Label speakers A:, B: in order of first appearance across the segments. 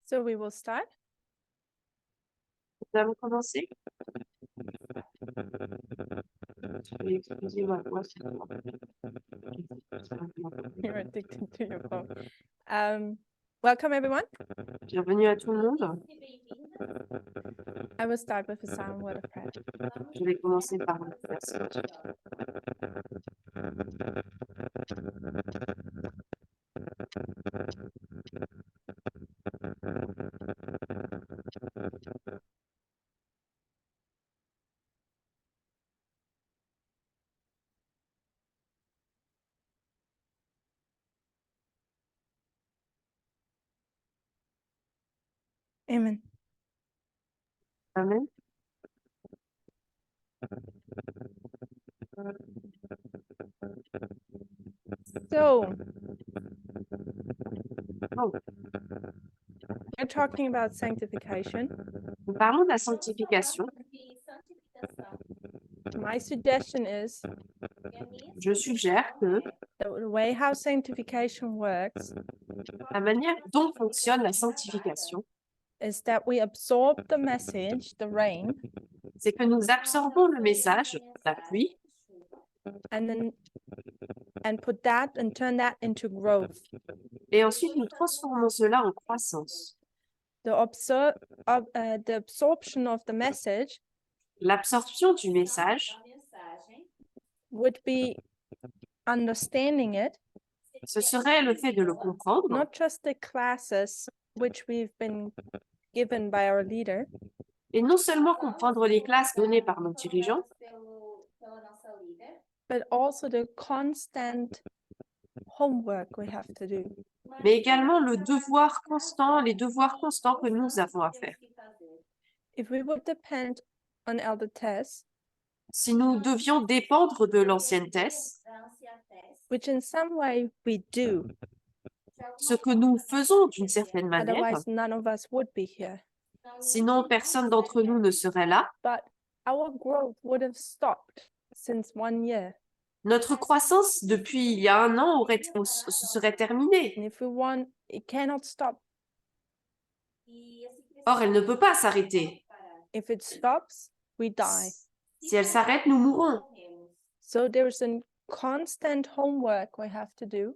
A: So we will start.
B: Nous allons commencer. Excusez-moi.
A: You're addicted to your phone. Welcome, everyone.
B: Bienvenue à tout le monde.
A: I will start with a silent word of prayer.
B: Je vais commencer par une prière.
A: Amen.
B: Amen.
A: So
B: Oh,
A: we're talking about sanctification.
B: nous parlons de la sanctification.
A: My suggestion is
B: Je suggère que
A: that the way how sanctification works
B: la manière dont fonctionne la sanctification,
A: is that we absorb the message, the rain,
B: c'est que nous absorbons le message, la pluie,
A: and put that and turn that into growth.
B: et ensuite nous transformons cela en croissance.
A: The absorption of the message
B: L'absorption du message,
A: would be understanding it,
B: ce serait le fait de le comprendre,
A: not just the classes which we've been given by our leader,
B: et non seulement comprendre les classes données par nos dirigeants,
A: but also the constant homework we have to do.
B: mais également le devoir constant, les devoirs constants que nous avons à faire.
A: If we would depend on elder tests,
B: Si nous devions dépendre de l'ancienne thèse,
A: which in some way we do,
B: ce que nous faisons d'une certaine manière,
A: otherwise none of us would be here.
B: sinon personne d'entre nous ne serait là,
A: But our growth would have stopped since 1 year.
B: notre croissance depuis il y a 1 an se serait terminée.
A: And if we want, it cannot stop.
B: Or, elle ne peut pas s'arrêter.
A: If it stops, we die.
B: Si elle s'arrête, nous mourrons.
A: So there's a constant homework we have to do.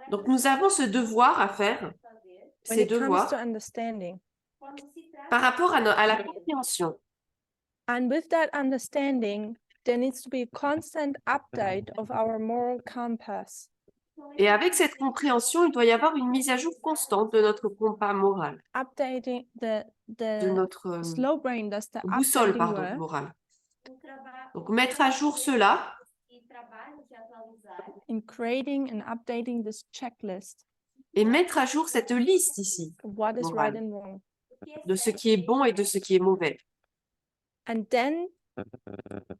B: Donc, nous avons ce devoir à faire,
A: When
B: ces
A: it comes
B: devoirs,
A: to understanding.
B: par rapport à la compréhension.
A: And with that understanding, there needs to be a constant update of our moral compass.
B: Et avec cette compréhension, il doit y avoir une mise à jour constante de notre compas moral,
A: Updating
B: de
A: the
B: notre
A: slow brain does the
B: boussole,
A: updating
B: pardon,
A: work
B: morale. Donc, mettre à jour cela,
A: in creating and updating this checklist
B: et mettre à jour cette liste ici,
A: of what is
B: Morale.
A: right and wrong.
B: de ce qui est bon et de ce qui est mauvais.
A: And then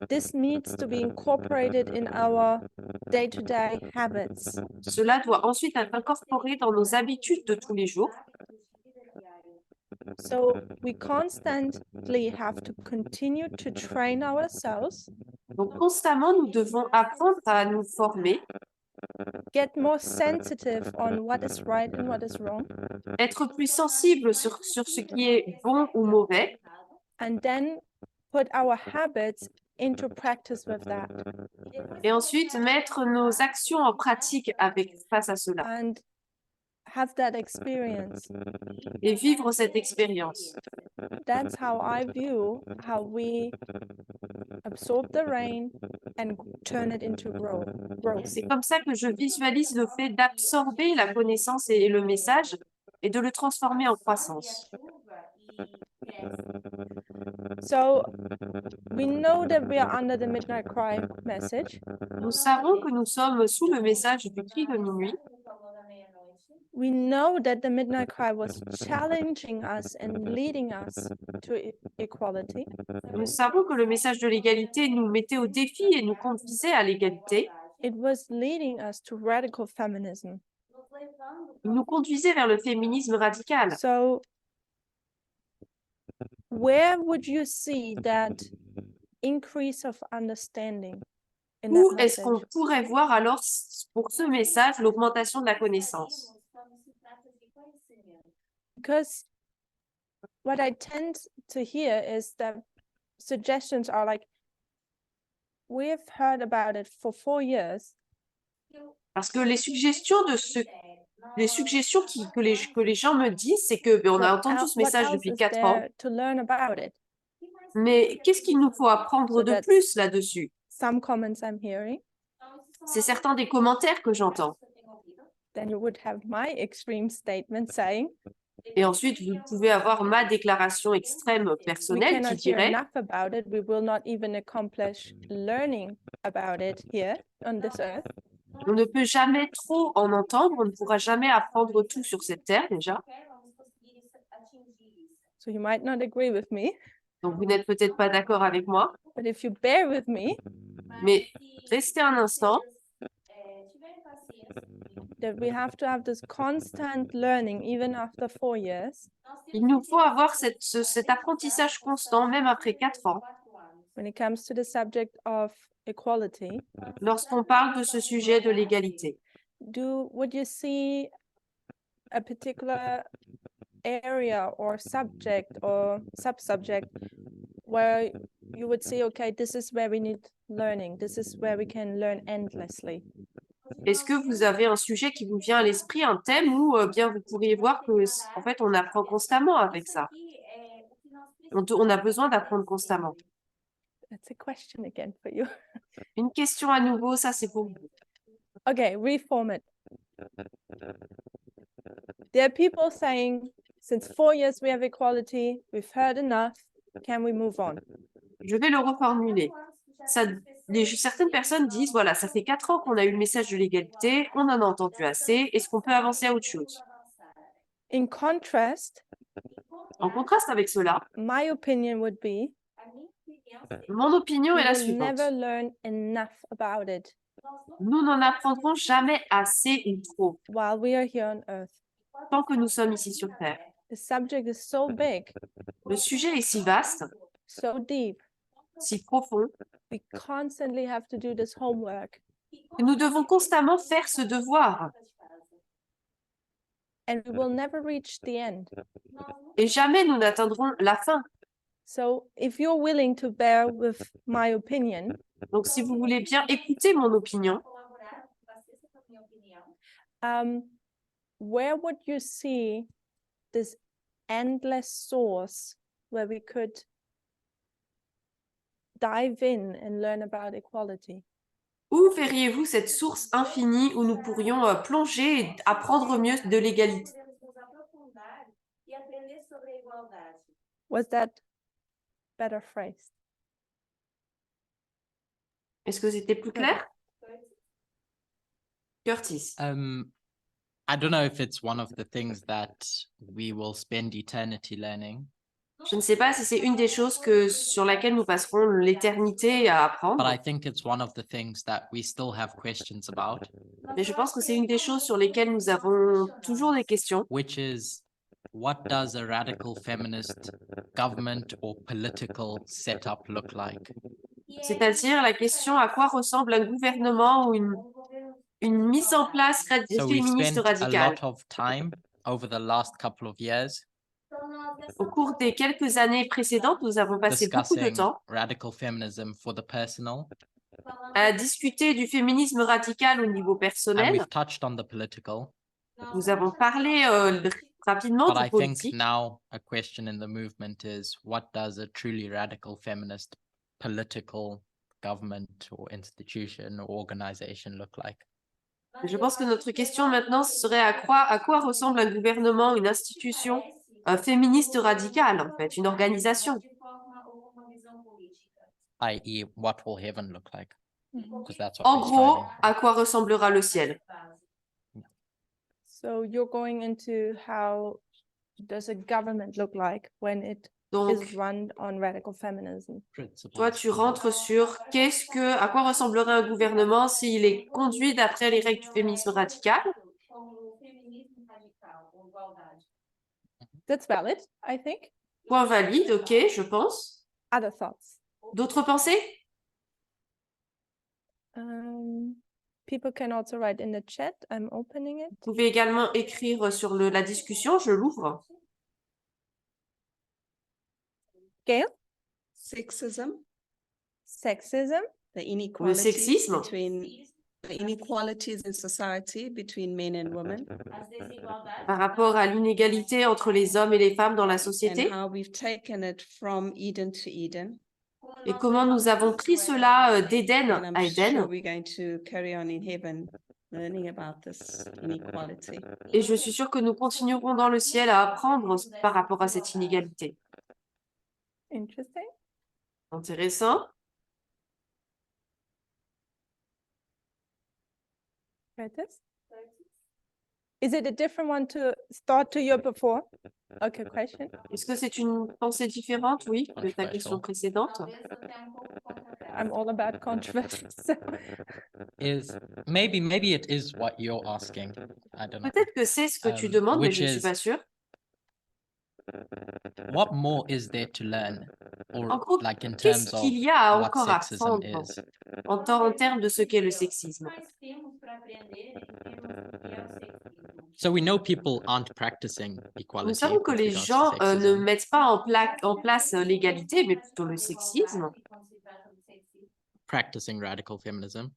A: this needs to be incorporated in our day-to-day habits.
B: Cela doit ensuite être incorporé dans nos habitudes de tous les jours.
A: So we constantly have to continue to train ourselves,
B: Donc, constamment, nous devons apprendre à nous former,
A: get more sensitive on what is right and what is wrong,
B: être plus sensibles sur ce qui est bon ou mauvais,
A: and then put our habits into practice with that,
B: et ensuite mettre nos actions en pratique face à cela,
A: and have that experience.
B: et vivre cette expérience.
A: That's how I view how we absorb the rain and turn it into growth.
B: C'est comme ça que je visualise le fait d'absorber la connaissance et le message et de le transformer en croissance.
A: So we know that we are under the midnight cry message.
B: Nous savons que nous sommes sous le message du cri de minuit.
A: We know that the midnight cry was challenging us and leading us to equality.
B: Nous savons que le message de l'égalité nous mettait au défi et nous conduisait à l'égalité.
A: It was leading us to radical feminism.
B: Il nous conduisait vers le féminisme radical.
A: So where would you see that increase of understanding in
B: Où
A: that
B: est-ce qu'on
A: message?
B: pourrait voir alors pour ce message l'augmentation de la connaissance?
A: Because what I tend to hear is that suggestions are like, we've heard about it for 4 years.
B: Parce que les suggestions que les gens me disent, c'est que on a entendu ce message depuis 4 ans,
A: to learn about it?
B: mais qu'est-ce qu'il nous faut apprendre de plus là-dessus?
A: Some comments I'm hearing.
B: C'est certains des commentaires que j'entends.
A: Then you would have my extreme statement saying,
B: et ensuite, vous pouvez avoir ma déclaration extrême
A: we
B: personnelle qui
A: cannot hear
B: dirait
A: enough about it. We will not even accomplish learning about it here on this earth.
B: on ne peut jamais trop en entendre, on ne pourra jamais apprendre tout sur cette terre déjà.
A: So you might not agree with me,
B: Donc, vous n'êtes peut-être pas d'accord avec moi,
A: but if you bear with me,
B: mais restez un instant.
A: that we have to have this constant learning even after 4 years.
B: Il nous faut avoir cet apprentissage constant, même après 4 ans,
A: When it comes to the subject of equality,
B: lorsqu'on parle de ce sujet de l'égalité.
A: would you see a particular area or subject or sub-subject where you would say, okay, this is where we need learning, this is where we can learn endlessly?
B: Est-ce que vous avez un sujet qui vous vient à l'esprit, un thème où bien vous pourriez voir que en fait on apprend constamment avec ça. On a besoin d'apprendre constamment.
A: That's a question again for you.
B: Une question à nouveau, ça c'est pour vous.
A: Okay, reform it. There are people saying, since 4 years we have equality, we've heard enough, can we move on?
B: Je vais le reformuler. Certaines personnes disent, voilà, ça fait 4 ans qu'on a eu le message de l'égalité, on en a entendu assez, est-ce qu'on peut avancer à autre chose?
A: In contrast,
B: En contraste avec cela,
A: my opinion would be,
B: mon opinion est la
A: we will
B: suivante.
A: never learn enough about it
B: Nous n'en apprendrons jamais assez ou trop,
A: while we are here on earth.
B: tant que nous sommes ici sur Terre.
A: The subject is so big,
B: Le sujet est si vaste,
A: so deep.
B: si profond,
A: We constantly have to do this homework,
B: que nous devons constamment faire ce devoir.
A: and we will never reach the end.
B: Et jamais nous n'atteindrons la fin.
A: So if you're willing to bear with my opinion,
B: Donc, si vous voulez bien écouter mon opinion,
A: where would you see this endless source where we could dive in and learn about equality?
B: où verriez-vous cette source infinie où nous pourrions plonger et apprendre mieux de l'égalité?
A: Was that better phrased?
B: Est-ce que c'était plus clair? Curtis.
C: I don't know if it's one of the things that we will spend eternity learning.
B: Je ne sais pas si c'est une des choses sur laquelle nous passerons l'éternité à apprendre.
C: But I think it's one of the things that we still have questions about.
B: Mais je pense que c'est une des choses sur lesquelles nous avons toujours des questions.
C: Which is, what does a radical feminist government or political setup look like?
B: C'est-à-dire la question à quoi ressemble un gouvernement ou une mise en place
C: So we've
B: féministe
C: spent a
B: radicale.
C: lot of time over the last couple of years
B: Au cours des quelques années précédentes, nous avons passé beaucoup de
C: discussing
B: temps
C: radical feminism for the personal,
B: à discuter du féminisme radical au niveau
C: and
B: personnel.
C: we've touched on the political.
B: Nous avons parlé rapidement
C: But
B: du
C: I think
B: politique.
C: now a question in the movement is, what does a truly radical feminist political government or institution or organization look like?
B: Je pense que notre question maintenant serait à quoi ressemble un gouvernement, une institution féministe radicale, en fait, une organisation.
C: I.e., what will heaven look like? Because that's what
B: En
C: we're
B: gros,
C: striving for.
B: à quoi ressemblera le ciel?
A: So you're going into how does a government look like when it
B: Donc,
A: is run on radical feminism?
B: toi, tu rentres sur à quoi ressemblerait un gouvernement s'il est conduit d'après les règles du féminisme radical?
A: That's valid, I think.
B: Point valide, ok, je pense.
A: Other thoughts?
B: D'autres pensées?
A: People can also write in the chat. I'm opening it.
B: Vous pouvez également écrire sur la discussion, je l'ouvre.
A: Gail,
D: Sexism,
A: sexism,
D: the
B: Le
D: inequalities
B: sexisme,
D: between the inequalities in society between men and women,
B: par rapport à l'inégalité entre les hommes et les femmes dans la
D: and
B: société,
D: how we've taken it from Eden to Eden.
B: et comment nous avons pris cela
D: And
B: d'Éden
D: I'm
B: à
D: sure
B: Éden.
D: we're going to carry on in heaven learning about this inequality.
B: Et je suis sûre que nous continuerons dans le ciel à apprendre par rapport à cette inégalité.
A: interesting.
B: Intéressant.
A: Curtis? Is it a different one to start to your before? Okay, question.
B: Est-ce que c'est une pensée différente, oui, de ta question précédente?
A: I'm all about controversy. So
C: Is maybe it is what you're asking. I don't know.
B: Peut-être que c'est ce que tu demandes, mais je ne suis pas sûre.
C: What more is there to learn?
B: En
C: Or
B: gros,
C: like in
B: qu'est-ce
C: terms of
B: qu'il y a
C: what
B: encore à
C: sexism
B: apprendre
C: is?
B: en termes de ce qu'est le sexisme?
C: So we know people aren't practicing
B: Nous
C: equality
B: savons que
C: with
B: les
C: regards to
B: gens ne
C: sexism.
B: mettent pas en place l'égalité, mais plutôt le sexisme,
C: Practicing radical feminism.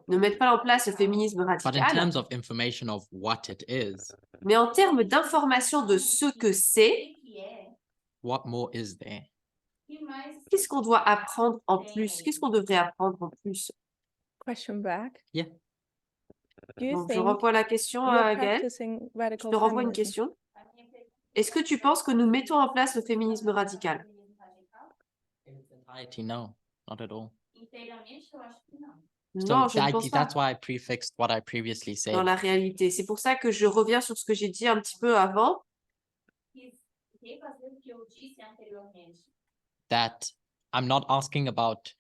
B: ne mettent pas en place le féminisme
C: But in
B: radical.
C: terms of information of what it is,
B: Mais en termes d'information de ce que c'est,
C: what more is there?
B: qu'est-ce qu'on doit apprendre en plus? Qu'est-ce qu'on devrait apprendre en plus?
A: question back.
C: Yeah.
A: Do you
B: Donc, je
A: think
B: renvoie la question
A: you're
B: à Gaëlle.
A: practicing
B: Je
A: radical
B: te renvoie une
A: feminism?
B: question. Est-ce que tu penses que nous mettons en place le féminisme radical?
C: In its entirety, no, not at all.
B: Non,
C: So
B: je ne pense pas.
C: that's why I prefixed what I previously
B: Dans
C: said.
B: la réalité. C'est pour ça que je reviens sur ce que j'ai dit un petit peu avant,
C: That I'm not asking about,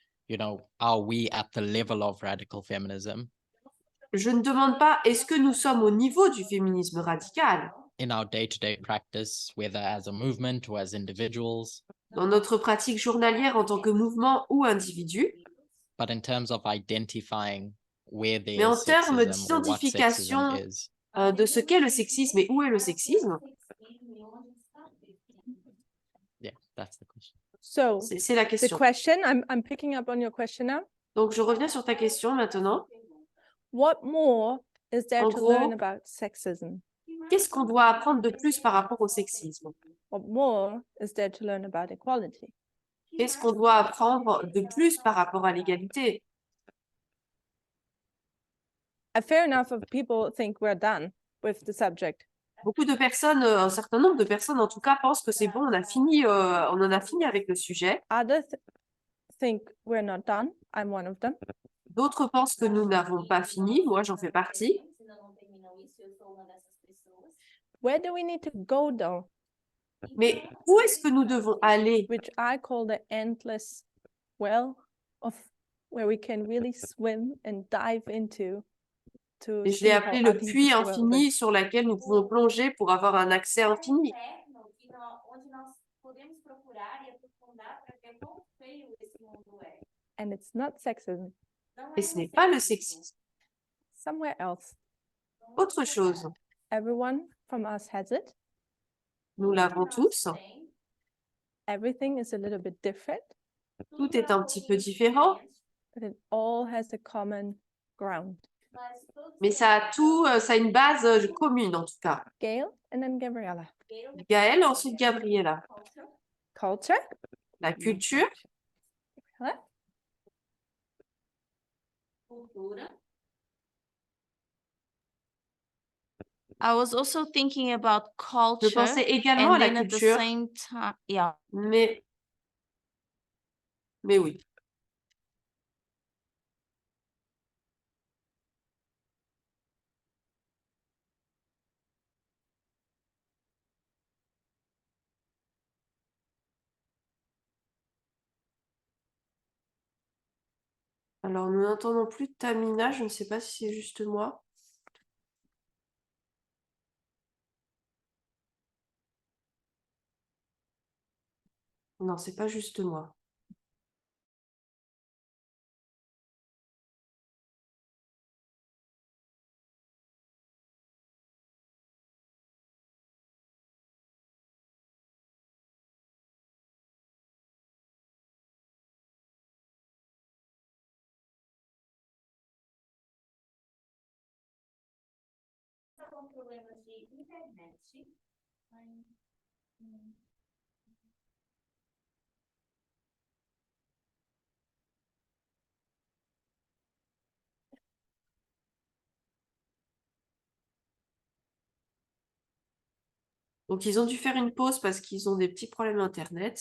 C: are we at the level of radical feminism
B: je ne demande pas est-ce que nous sommes au niveau du féminisme radical
C: in our day-to-day practice, whether as a movement or as individuals,
B: dans notre pratique journalière en tant que mouvement ou individu,
C: but in terms of identifying where there
B: mais en
C: is
B: termes
C: sexism or what sexism
B: d'identification
C: is.
B: de ce qu'est le sexisme et où est le sexisme.
C: Yeah, that's the question.
A: So
B: C'est la
A: the
B: question.
A: question, I'm picking up on your question now.
B: Donc, je reviens sur ta question maintenant.
A: What more is there
B: En
A: to learn
B: gros,
A: about sexism?
B: qu'est-ce qu'on doit apprendre de plus par rapport au sexisme?
A: What more is there to learn about equality?
B: Qu'est-ce qu'on doit apprendre de plus par rapport à l'égalité?
A: A fair enough of people think we're done with the subject.
B: Beaucoup de personnes, un certain nombre de personnes en tout cas, pensent que c'est bon, on en a fini avec le sujet.
A: Others think we're not done. I'm one of them.
B: D'autres pensent que nous n'avons pas fini. Moi, j'en fais partie.
A: Where do we need to go though?
B: Mais où est-ce que nous devons aller?
A: Which I call the endless well of where we can really swim and dive into to
B: Et je
A: see
B: l'ai
A: how
B: appelé le
A: other
B: puits
A: people's world
B: infini
A: is.
B: sur lequel nous pouvons plonger pour avoir un accès infini.
A: And it's not sexism.
B: Et ce n'est pas le sexisme.
A: Somewhere else.
B: Autre chose,
A: Everyone from us has it.
B: nous l'avons tous.
A: Everything is a little bit different,
B: Tout est un petit peu différent,
A: but it all has a common ground.
B: mais ça a une base commune en tout cas.
A: Gail and then Gabriella.
B: Gaëlle, ensuite Gabriella.
A: Culture.
B: La culture,
A: Huh?
E: I was also thinking about
B: je
E: culture
B: pensais également à
E: and
B: la
E: then at the
B: culture,
E: same time, yeah.
B: mais oui. Alors, nous n'entendons plus Tamina, je ne sais pas si c'est juste moi. Non, c'est pas juste moi. Donc, ils ont dû faire une pause parce qu'ils ont des petits problèmes Internet.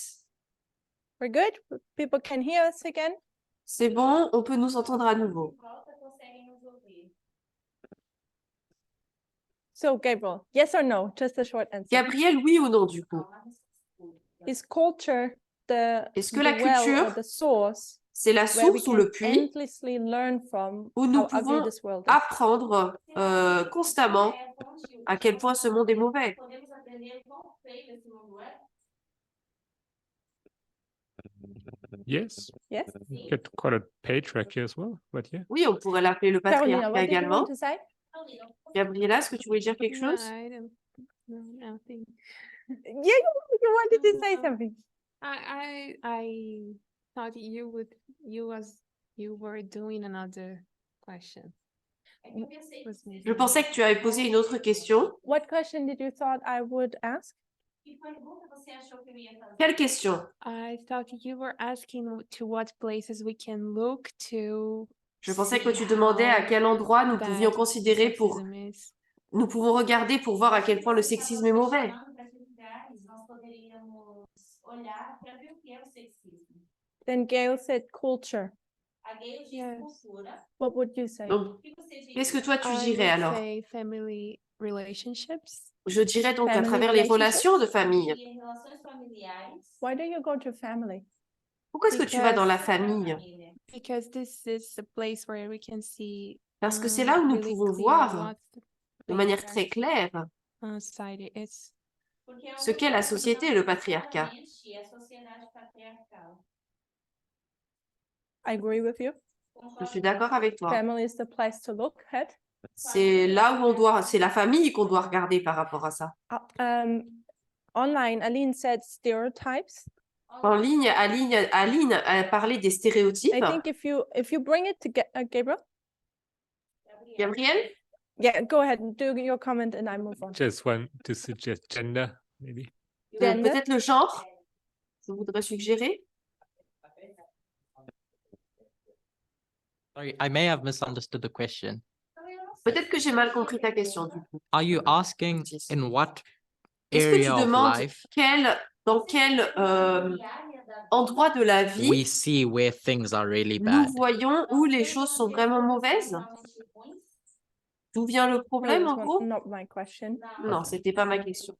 A: We're good? People can hear us again?
B: C'est bon, on peut nous entendre à nouveau.
A: So, Gabriel, yes or no? Just a short answer.
B: Gabriel, oui ou non, du coup?
A: Is culture
B: Est-ce que
A: the
B: la
A: well or
B: culture,
A: the source
B: c'est la
A: where we
B: source ou
A: can
B: le puits
A: endlessly learn from
B: où nous
A: how ugly
B: pouvons
A: this world is?
B: apprendre constamment à quel point ce monde est mauvais?
F: Yes,
A: Yes?
F: you could call it patriarchy as well, but yeah.
B: Oui, on pourrait l'appeler le
A: Carolina,
B: patriarcat
A: what did you
B: également.
A: want to say?
B: Gabriela, est-ce que tu voulais dire quelque chose?
G: I don't know nothing.
A: Yeah, you wanted to say something.
G: I thought you were doing another question. Was me.
B: Je pensais que tu avais posé une autre question.
A: What question did you thought I would ask?
B: Quelle question?
G: I thought you were asking to what places we can look to.
B: Je pensais que
G: see
B: tu demandais à
G: how
B: quel endroit nous pouvions
G: bad
B: considérer pour...
G: sexism is.
B: Nous pouvons regarder pour voir à quel point le sexisme est mauvais.
A: Then Gail said culture.
G: Yes.
A: What would you say?
B: Donc, qu'est-ce que toi tu
G: I
B: dirais
G: would
B: alors?
G: say family relationships.
B: Je dirais donc à
A: Family
B: travers les
A: relationships?
B: relations de famille.
A: Why do you go to family?
B: Pourquoi est-ce que tu vas dans la
G: Because-
B: famille?
G: Because this is a place where we can see
B: Parce que c'est là où nous
G: really
B: pouvons
G: clear
B: voir
G: what
B: de manière
G: things
B: très claire
G: our society is.
B: ce qu'est la société et le patriarcat.
A: I agree with you.
B: Je suis d'accord avec toi.
A: Family is the place to look at.
B: C'est là où on doit, c'est la famille qu'on doit regarder par rapport à ça.
A: Online, Aline said stereotypes.
B: En ligne, Aline a parlé des stéréotypes.
A: I think if you bring it to Gabriel.
B: Gabriel?
A: Yeah, go ahead and do your comment and I move on.
F: Just want to suggest gender, maybe.
A: Gender.
B: Peut-être le genre, je voudrais suggérer.
C: Sorry, I may have misunderstood the question.
B: Peut-être que j'ai mal compris ta question du coup.
C: Are you asking in what
B: Est-ce que tu
C: area of
B: demandes
C: life
B: dans quel endroit de la vie
C: we see where things are really
B: nous
C: bad?
B: voyons où les choses sont vraiment mauvaises? D'où vient le
A: No,
B: problème
A: this
B: en
A: one-
B: gros?
A: not my question.
B: Non, c'était pas ma question.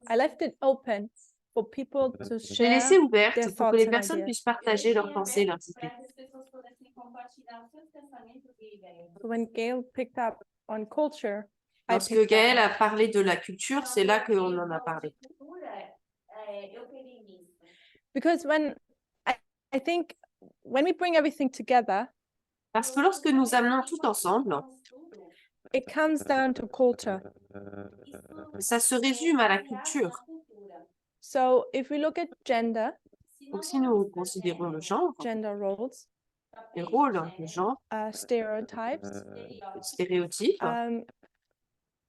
A: I left it open for people to
B: Je l'ai
A: share.
B: laissée ouverte
A: their
B: pour que les
A: thoughts and
B: personnes
A: ideas.
B: puissent partager leurs pensées, leurs idées.
A: When Gail picked up on culture, I
B: Lorsque
A: picked up
B: Gaëlle
A: on-
B: a parlé de la culture, c'est là qu'on en a parlé.
A: because I think when we bring everything together,
B: Parce que lorsque nous amenons tout ensemble,
A: it comes down to culture.
B: ça se résume à la culture.
A: So if we look at gender
B: Donc si nous considérons le genre,
A: roles,
B: les rôles, le genre,
A: stereotypes,
B: le stéréotype,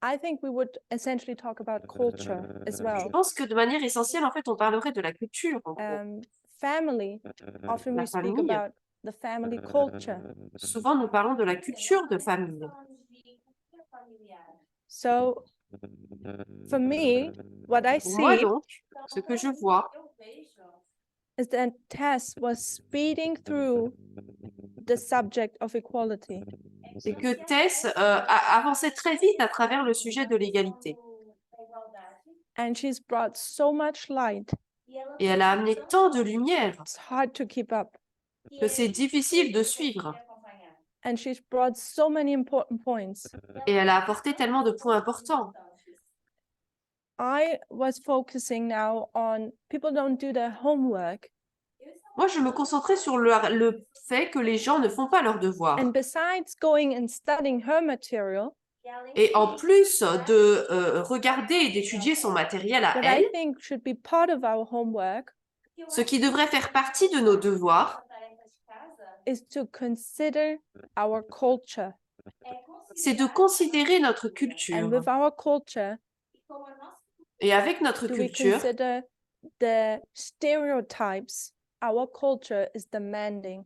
A: I think we would essentially talk about culture as
B: je
A: well.
B: pense que de manière essentielle, en fait, on parlerait de la culture. En gros.
A: Family, often
B: La
A: we speak
B: famille.
A: about the family culture.
B: Souvent, nous parlons de la culture de famille.
A: So for me, what I
B: Pour moi,
A: see
B: donc, ce que je vois,
A: is that Tess was speeding through the subject of equality.
B: c'est que Tess a avancé très vite à travers le sujet de l'égalité.
A: And she's brought so much light,
B: Et elle a amené tant de lumière
A: it's hard to keep up.
B: que c'est difficile de suivre.
A: And she's brought so many important points.
B: Et elle a apporté tellement de points importants.
A: I was focusing now on people don't do their homework.
B: Moi, je me concentrais sur le fait que les gens ne font pas leurs devoirs.
A: And besides going and studying her material,
B: Et en plus de regarder et d'étudier son matériel à
A: what
B: elle,
A: I think should be part of our homework
B: ce qui devrait faire partie de nos devoirs,
A: is to consider our culture.
B: c'est de considérer notre
A: And
B: culture.
A: with our culture,
B: Et avec notre
A: do we
B: culture,
A: consider the stereotypes our culture is demanding?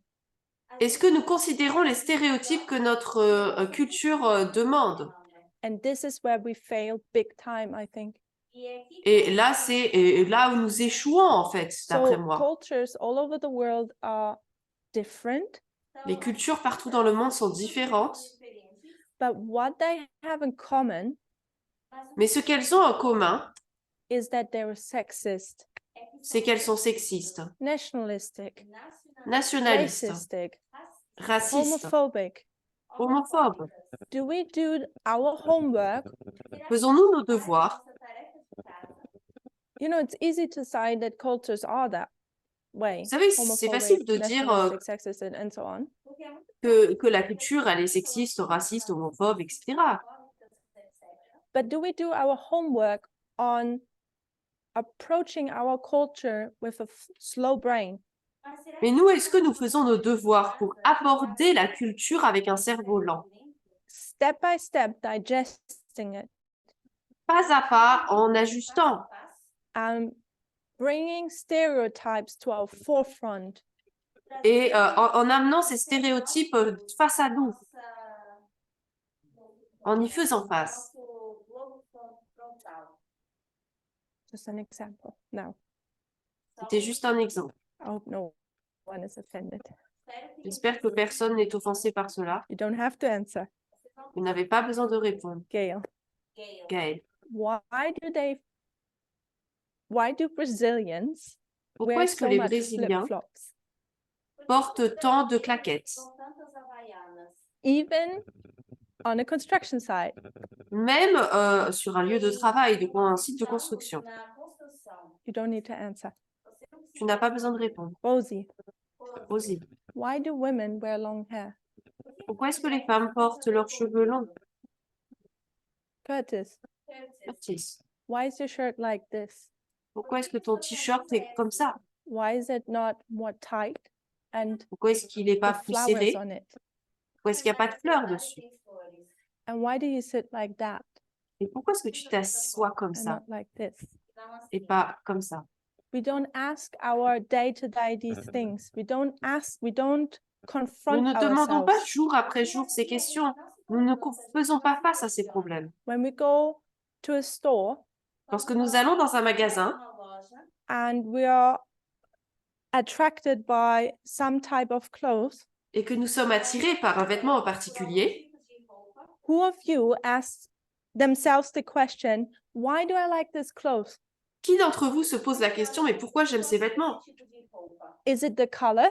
B: est-ce que nous considérons les stéréotypes que notre culture demande?
A: And this is where we fail big time, I think.
B: Et là, c'est là où nous échouons, en fait, d'après
A: So
B: moi.
A: cultures all over the world are different,
B: Les cultures partout dans le monde sont différentes,
A: but what they have in common
B: mais ce qu'elles ont en commun,
A: is that they're sexist,
B: c'est qu'elles sont sexistes,
A: nationalistic,
B: nationalistes,
A: racistic,
B: racistes,
A: homophobic.
B: homophobes.
A: Do we do our homework?
B: Faisons-nous nos devoirs?
A: You know, it's easy to say that cultures are that way.
B: Vous savez, c'est facile de dire
A: nationalistic, sexist, and so on.
B: que la culture, elle est sexiste, raciste, homophobe, etc.
A: But do we do our homework on approaching our culture with a slow brain?
B: Mais nous, est-ce que nous faisons nos devoirs pour aborder la culture avec un cerveau lent?
A: Step by step, digesting it,
B: Pas à pas, en ajustant,
A: bringing stereotypes to our forefront.
B: et en amenant ces stéréotypes face à nous, en y faisant face.
A: Just an example. No,
B: C'était juste un exemple.
A: I hope no one is offended.
B: J'espère que personne n'est offensé par cela.
A: You don't have to answer.
B: Vous n'avez pas besoin de répondre.
A: Gail,
B: Gaëlle,
A: why do Brazilians
B: pourquoi
A: wear
B: est-ce que
A: so
B: les
A: much
B: Brésiliens
A: flip-flops?
B: portent tant de claquettes,
A: Even on a construction site.
B: même sur un lieu de travail, un site de construction?
A: You don't need to answer.
B: Tu n'as pas besoin de répondre.
A: Rosie,
B: Rosie,
A: why do women wear long hair?
B: pourquoi est-ce que les femmes portent leurs cheveux longs?
A: Curtis,
B: Curtis,
A: why is your shirt like this?
B: pourquoi est-ce que ton t-shirt est comme ça?
A: Why is it not more tight and
B: Pourquoi est-ce qu'il n'est pas
A: with
B: plus
A: flowers
B: serré?
A: on it?
B: Pourquoi est-ce qu'il n'y a pas de fleurs dessus?
A: And why do you sit like that
B: Et pourquoi est-ce que tu t'assois comme
A: and
B: ça
A: not like this?
B: et pas comme ça?
A: We don't ask our day-to-day these things. We don't
B: Nous
A: confront
B: ne demandons pas
A: ourselves.
B: jour après jour ces questions. Nous ne faisons pas face à ces problèmes.
A: When we go to a store
B: Lorsque nous allons dans un magasin
A: and we are attracted by some type of clothes,
B: et que nous sommes attirés par un vêtement en particulier,
A: who of you asks themselves the question, why do I like this clothes?
B: qui d'entre vous se pose la question, mais pourquoi j'aime ces vêtements?
A: Is it the color?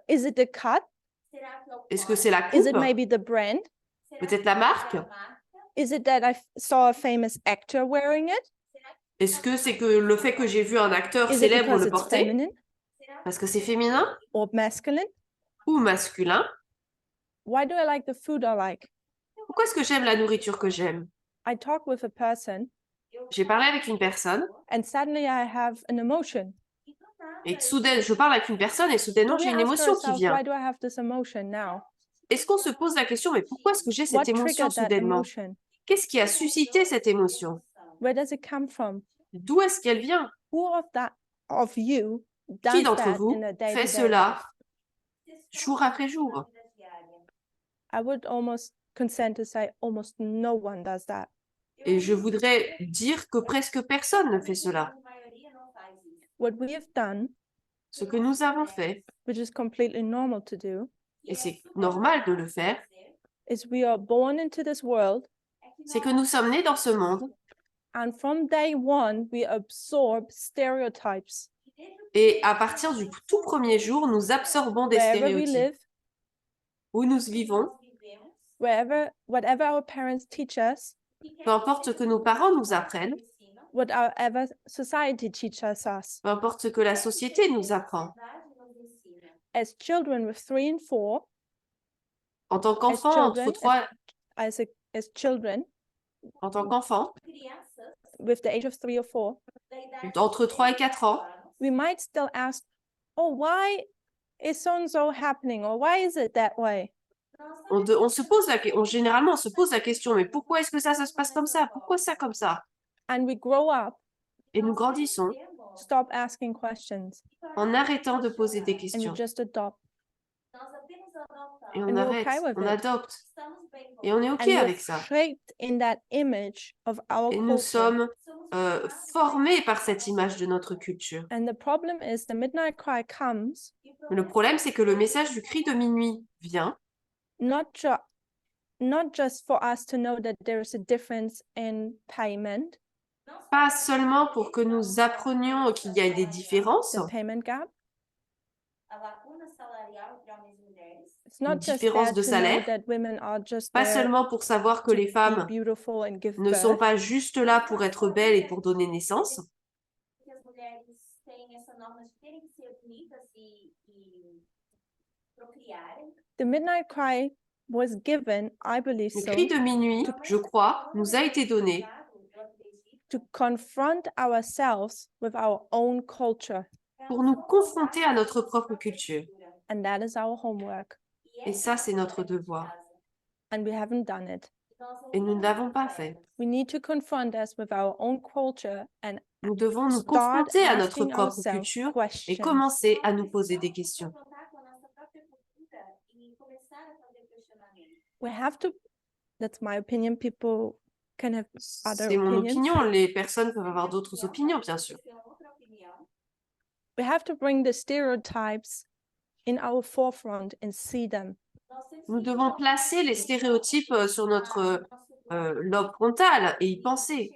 A: Is it the cut?
B: Est-ce que c'est la
A: Is it
B: coupe?
A: maybe the brand?
B: Peut-être la marque?
A: Is it that I saw a famous actor wearing it?
B: Est-ce que c'est que le fait que j'ai vu un acteur
A: Is it
B: célèbre
A: because
B: le
A: it's
B: porter
A: feminine
B: parce que c'est féminin
A: or masculine?
B: ou masculin?
A: Why do I like the food I like?
B: Pourquoi est-ce que j'aime la nourriture que j'aime?
A: I talk with a person
B: J'ai parlé avec une personne
A: and suddenly I have an emotion.
B: et soudain, je parle avec une personne et soudainement,
A: Do we
B: j'ai une
A: ask
B: émotion qui
A: ourselves,
B: vient.
A: why do I have this emotion now?
B: Est-ce qu'on se pose la question, mais pourquoi est-ce que j'ai
A: What
B: cette émotion
A: triggered that
B: soudainement?
A: emotion?
B: Qu'est-ce qui a suscité cette émotion?
A: Where does it come from?
B: D'où est-ce qu'elle vient?
A: Who of you
B: Qui
A: does
B: d'entre
A: that
B: vous
A: in a
B: fait
A: day-to-day?
B: cela jour après jour?
A: I would almost consent to say almost no one does that.
B: Et je voudrais dire que presque personne ne fait cela.
A: What we have done,
B: Ce que nous avons fait,
A: which is completely normal to do,
B: et c'est normal de le faire,
A: is we are born into this world,
B: c'est que nous sommes nés dans ce monde
A: and from day one, we absorb stereotypes.
B: et à partir du tout premier jour, nous absorbons des
A: Wherever we
B: stéréotypes.
A: live,
B: Où nous vivons,
A: whatever our parents teach us,
B: peu importe ce que nos parents nous apprennent,
A: whatever society teaches us.
B: peu importe ce que la société nous apprend.
A: As children with 3 and 4,
B: En tant qu'enfant, entre
A: children,
B: 3,
A: as children
B: en tant qu'enfant,
A: with the age of 3 or 4,
B: entre 3 et 4 ans,
A: we might still ask, oh, why is so-and-so happening? Or why is it that way?
B: on se pose généralement, on se pose la question, mais pourquoi est-ce que ça se passe comme ça? Pourquoi ça comme ça?
A: And we grow up,
B: Et nous grandissons
A: stop asking questions,
B: en arrêtant de poser des
A: and we
B: questions.
A: just adopt.
B: Et on
A: And we're
B: arrête,
A: okay with
B: on
A: it.
B: adopte. Et on est OK
A: And we're
B: avec ça.
A: shaped in that image of our
B: Et nous
A: culture.
B: sommes formés par cette image de notre culture.
A: And the problem is the midnight cry comes
B: Mais le problème, c'est que le message du cri de minuit vient,
A: not just for us to know that there is a difference in payment,
B: pas seulement pour que nous apprenions qu'il y a des différences,
A: the payment gap. It's
B: une
A: not just
B: différence
A: there
B: de
A: to know
B: salaire,
A: that women are just
B: pas
A: there
B: seulement pour savoir que
A: to
B: les
A: be
B: femmes
A: beautiful and give
B: ne sont
A: birth,
B: pas juste là pour être belles et pour donner naissance,
A: the midnight cry was given, I believe
B: le
A: so,
B: cri de minuit, je crois, nous a été donné
A: to confront ourselves with our own culture.
B: pour nous confronter à notre propre culture.
A: And that is our homework.
B: Et ça, c'est notre devoir.
A: And we haven't done it.
B: Et nous ne l'avons pas fait.
A: We need to confront us with our own culture and
B: Nous devons nous
A: start
B: confronter à notre
A: asking
B: propre
A: ourselves
B: culture et
A: questions.
B: commencer à nous poser des questions.
A: We have to, that's my opinion, people can have other
B: C'est mon
A: opinions.
B: opinion, les personnes peuvent avoir d'autres opinions, bien sûr.
A: We have to bring the stereotypes in our forefront and see them.
B: Nous devons placer les stéréotypes sur notre lobe frontal et y penser.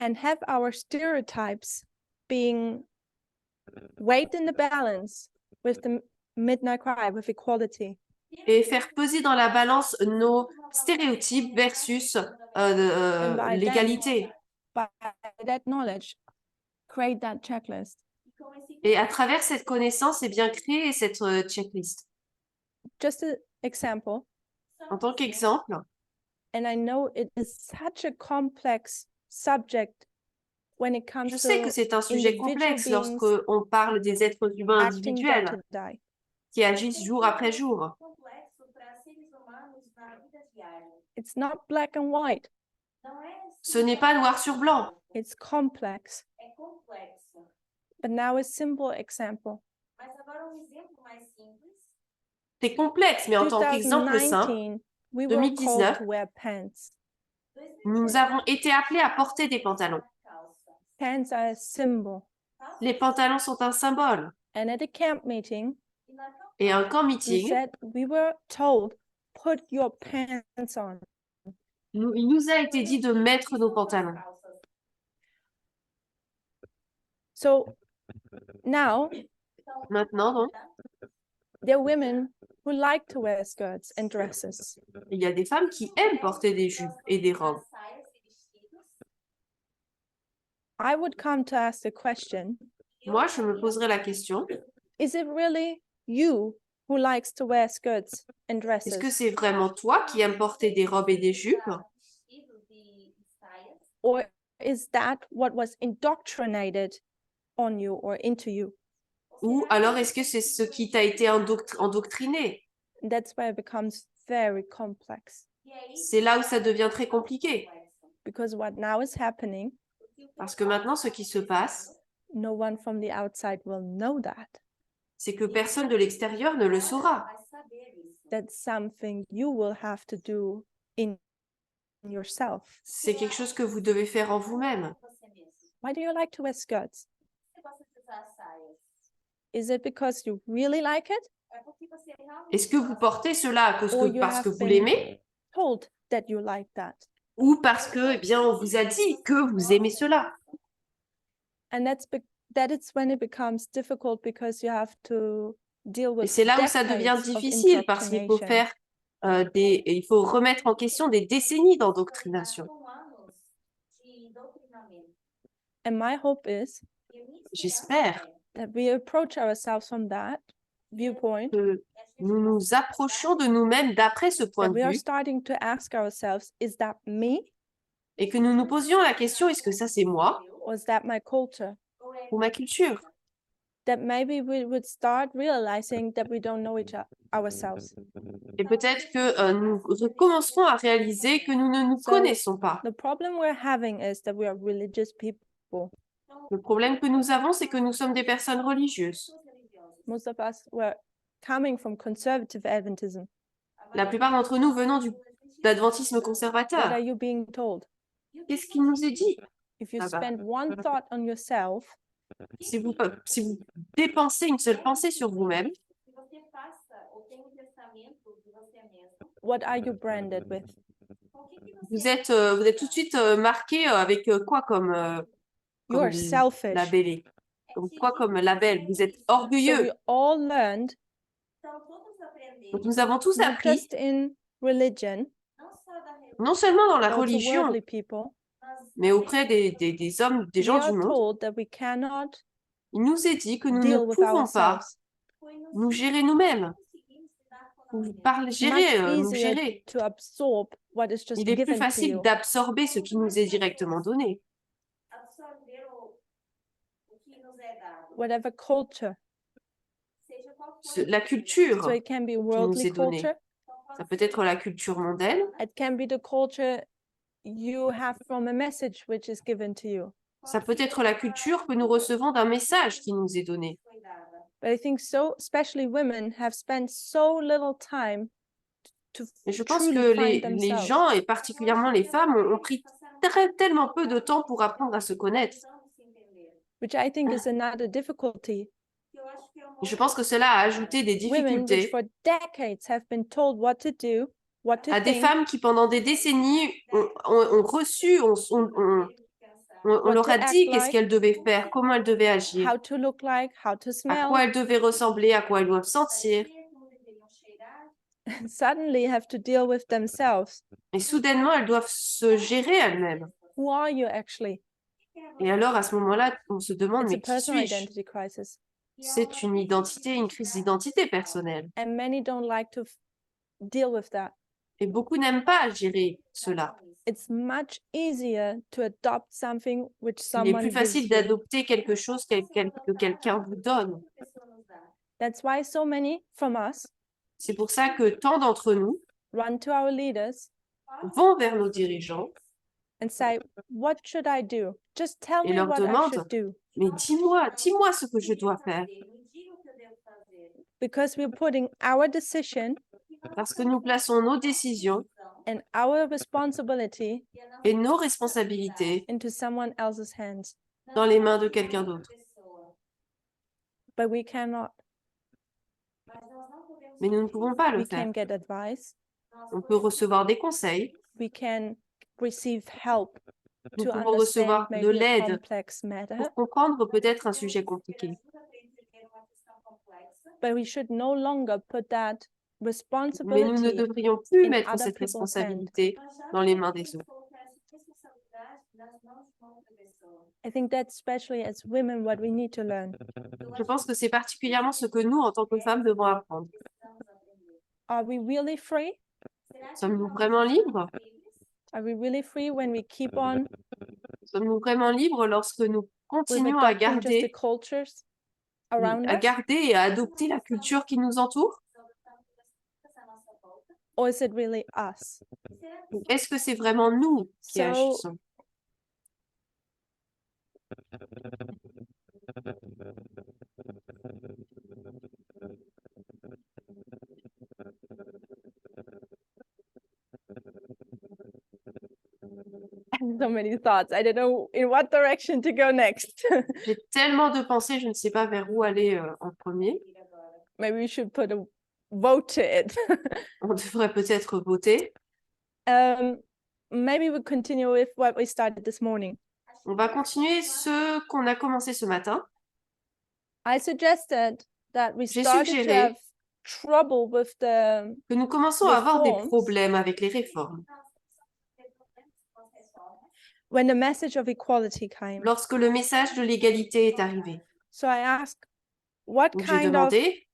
A: And have our stereotypes being weighed in the balance with the midnight cry, with equality.
B: Et faire peser dans la balance nos stéréotypes versus l'égalité.
A: By that knowledge, create that checklist.
B: Et à travers cette connaissance, eh bien, créer cette checklist.
A: Just an example,
B: En tant qu'exemple,
A: and I know it is such a complex subject when it comes
B: je sais que
A: to
B: c'est un sujet
A: individual
B: complexe
A: beings
B: lorsqu'on parle des êtres humains
A: acting day
B: individuels
A: to day.
B: qui agissent jour après jour.
A: It's not black and white,
B: Ce n'est pas noir sur blanc.
A: it's complex. But now a simple example.
B: C'est complexe, mais en tant qu'exemple simple,
A: 2019, we were called
B: 2019,
A: to wear pants.
B: nous avons été appelés à porter des pantalons.
A: Pants are a symbol.
B: Les pantalons sont un symbole.
A: And at a camp meeting,
B: Et à un camp meeting,
A: we were told, put your pants on.
B: il nous a été dit de mettre nos pantalons.
A: So now
B: Maintenant, donc,
A: there are women who like to wear skirts and dresses.
B: il y a des femmes qui aiment porter des jupes et des robes.
A: I would come to ask the question,
B: Moi, je me poserais la question,
A: is it really you who likes to wear skirts and
B: est-ce que
A: dresses?
B: c'est vraiment toi qui aimes porter des robes et des jupes?
A: Or is that what was indoctrinated on you or into you?
B: Ou alors est-ce que c'est ce qui t'a été endoctriné?
A: That's where it becomes very complex.
B: C'est là où ça devient très compliqué.
A: Because what now is happening,
B: Parce que maintenant, ce qui se passe,
A: no one from the outside will know that.
B: c'est que personne de l'extérieur ne le saura.
A: That's something you will have to do in yourself.
B: C'est quelque chose que vous devez faire en vous-même.
A: Why do you like to wear skirts? Is it because you really like it?
B: Est-ce que vous portez cela à cause
A: Or you
B: parce que
A: have
B: vous
A: been
B: l'aimez?
A: told that you like that?
B: Ou parce que, eh bien, on vous a dit que vous aimez cela?
A: And that is when it becomes difficult because you have to deal
B: Et
A: with
B: c'est là où ça devient
A: decades of
B: difficile parce qu'il faut
A: indoctrination.
B: faire il faut remettre en question des décennies d'endoctrination.
A: And my hope is
B: J'espère
A: that we approach ourselves from that viewpoint,
B: que nous nous approchons de nous-mêmes d'après ce point
A: that
B: de
A: we are
B: vue
A: starting to ask ourselves, is that me
B: et que nous nous posions la question, est-ce que ça c'est moi
A: or is that my culture?
B: ou ma culture?
A: that maybe we would start realizing that we don't know ourselves.
B: Et peut-être que nous recommencerons à réaliser que nous ne nous
A: So,
B: connaissons pas.
A: The problem we're having is that we are religious people.
B: Le problème que nous avons, c'est que nous sommes des personnes religieuses.
A: Most of us were coming from conservative Adventism.
B: La plupart d'entre nous venons de l'adventisme
A: What
B: conservateur.
A: are you being told?
B: Qu'est-ce qu'il nous est dit?
A: If you
B: Ah bah.
A: spend one thought on yourself,
B: Si vous dépensez une seule pensée sur vous-même,
A: what are you branded with?
B: vous êtes tout de suite marqué avec quoi comme
A: You are
B: comme
A: selfish.
B: labellé? Donc, quoi comme label? Vous êtes
A: So
B: orgueilleux.
A: we all learned,
B: Donc, nous avons tous
A: not
B: appris,
A: just in religion,
B: non seulement dans la
A: but also
B: religion,
A: worldly people,
B: mais auprès des hommes, des
A: we
B: gens
A: are
B: du monde,
A: told that we cannot
B: il nous est dit que nous
A: deal
B: ne
A: with
B: pouvons pas
A: ourselves.
B: nous gérer nous-mêmes.
A: Much
B: Nous
A: easier
B: gérer.
A: to absorb what is just
B: Il est plus
A: given to
B: facile
A: you.
B: d'absorber ce qui nous est directement donné.
A: Whatever culture.
B: La culture
A: So it can be
B: qui nous
A: worldly
B: est donnée.
A: culture.
B: Ça peut être la culture mondaine,
A: It can be the culture you have from a message which is given to you.
B: ça peut être la culture que nous recevons d'un message qui nous est donné.
A: But I think especially women have spent so little time to
B: Et je pense
A: truly
B: que
A: find
B: les
A: themselves.
B: gens, et particulièrement les femmes, ont pris tellement peu de temps pour apprendre à se connaître.
A: Which I think is another difficulty.
B: Et je pense que cela a ajouté des
A: Women which
B: difficultés
A: for decades have been told what to do, what to
B: à des
A: think,
B: femmes qui, pendant des décennies, ont reçu, on leur a
A: to
B: dit
A: act
B: qu'est-ce
A: like,
B: qu'elles devaient faire, comment elles devaient agir,
A: how to look like, how to
B: à
A: smell,
B: quoi elles devaient ressembler, à quoi elles doivent sentir.
A: and suddenly have to deal with themselves.
B: Et soudainement, elles doivent se gérer elles-mêmes.
A: Who are you actually?
B: Et alors, à ce moment-là, on se demande,
A: It's a
B: mais qui
A: personal
B: suis-je?
A: identity crisis.
B: C'est une identité, une crise d'identité personnelle.
A: And many don't like to deal with that.
B: Et beaucoup n'aiment pas gérer cela.
A: It's much easier to adopt something which
B: Il est
A: someone
B: plus
A: gives
B: facile
A: you.
B: d'adopter quelque chose que quelqu'un vous donne.
A: That's why so many from us
B: C'est pour ça que tant d'entre nous
A: run to our leaders
B: vont vers nos dirigeants
A: and say, what should I do? Just tell
B: et
A: me
B: leur
A: what I
B: demandent,
A: should do.
B: mais dis-moi ce que je dois faire.
A: Because we're putting our decision
B: Parce que nous plaçons nos décisions
A: and our responsibility
B: et nos responsabilités
A: into someone else's hands.
B: dans les mains de quelqu'un d'autre.
A: But we cannot.
B: Mais nous ne pouvons pas le
A: We
B: faire.
A: can get advice.
B: On peut recevoir des conseils,
A: We can receive help
B: nous
A: to
B: pouvons recevoir
A: understand
B: de
A: maybe a
B: l'aide
A: complex matter.
B: pour comprendre peut-être un sujet compliqué.
A: But we should no longer put that
B: Mais nous ne
A: responsibility.
B: devrions plus
A: in
B: mettre
A: other
B: cette
A: people's
B: responsabilité dans les mains des autres.
A: I think that's especially as women what we need to learn.
B: Je pense que c'est particulièrement ce que nous, en tant que femmes, devons apprendre.
A: Are we really free?
B: Sommes-nous vraiment libres?
A: Are we really free when we keep on
B: Sommes-nous vraiment libres lorsque nous
A: with
B: continuons à
A: adopting just the
B: garder,
A: cultures around us?
B: et à adopter la culture qui nous entoure?
A: Or is it really us?
B: Ou est-ce que c'est vraiment nous qui
A: So-
B: agissons?
A: So many thoughts. I don't know in what direction to go next.
B: J'ai tellement de pensées, je ne sais pas vers où aller en premier.
A: Maybe we should put a vote to it.
B: On devrait peut-être voter.
A: Maybe we continue with what we started this morning.
B: On va continuer ce qu'on a commencé ce matin.
A: I suggested that we
B: J'ai
A: started to
B: suggéré
A: have trouble with the
B: Que nous commençons à avoir des
A: Réformes.
B: problèmes avec les réformes.
A: when the message of equality came.
B: Lorsque le message de l'égalité est arrivé,
A: So I asked, what
B: donc j'ai
A: kind of
B: demandé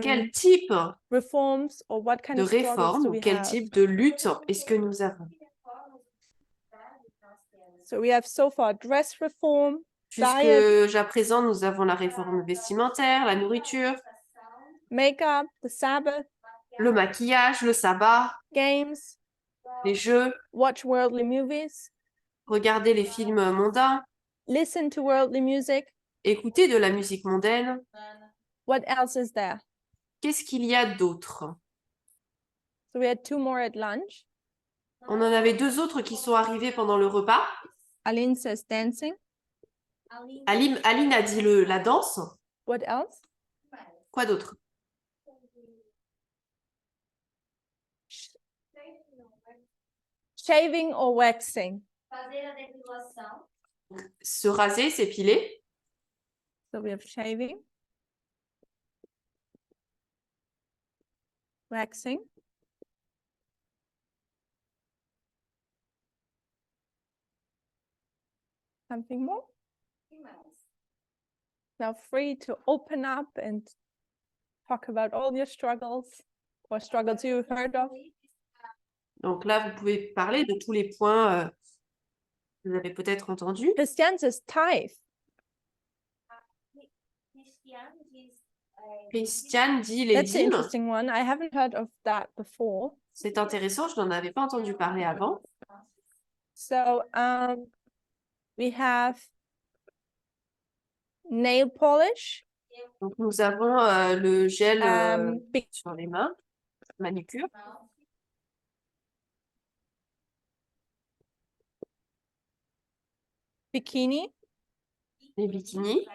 B: quel type
A: reforms or what kind
B: de
A: of struggles
B: réforme
A: do
B: ou
A: we
B: quel
A: have?
B: type de lutte est-ce que nous avons.
A: So we have so far dress reform,
B: Jusqu'à présent, nous avons la réforme vestimentaire, la nourriture,
A: makeup, the Sabbath,
B: le maquillage, le sabbat,
A: games,
B: les jeux,
A: watch worldly movies,
B: regarder les films mondains,
A: listen to worldly music.
B: écouter de la musique mondaine.
A: What else is there?
B: Qu'est-ce qu'il y a d'autre?
A: So we had 2 more at lunch.
B: On en avait 2 autres qui sont arrivés pendant le repas.
A: Aline says dancing.
B: Aline a dit la danse.
A: What else?
B: Quoi d'autre?
A: Shaving or waxing.
B: Se raser, s'épiler.
A: So we have shaving, waxing, something more. Now free to open up and talk about all your struggles or struggles you've heard of.
B: Donc là, vous pouvez parler de tous les points que vous avez peut-être entendus.
A: Christian says tithe.
B: Christiane dit les
A: That's an
B: dîmes.
A: interesting one. I haven't heard of that before.
B: C'est intéressant, je n'en avais pas entendu parler avant.
A: So we have nail polish,
B: Donc nous avons le gel sur les mains, manucure.
A: bikini,
B: Les bikinis,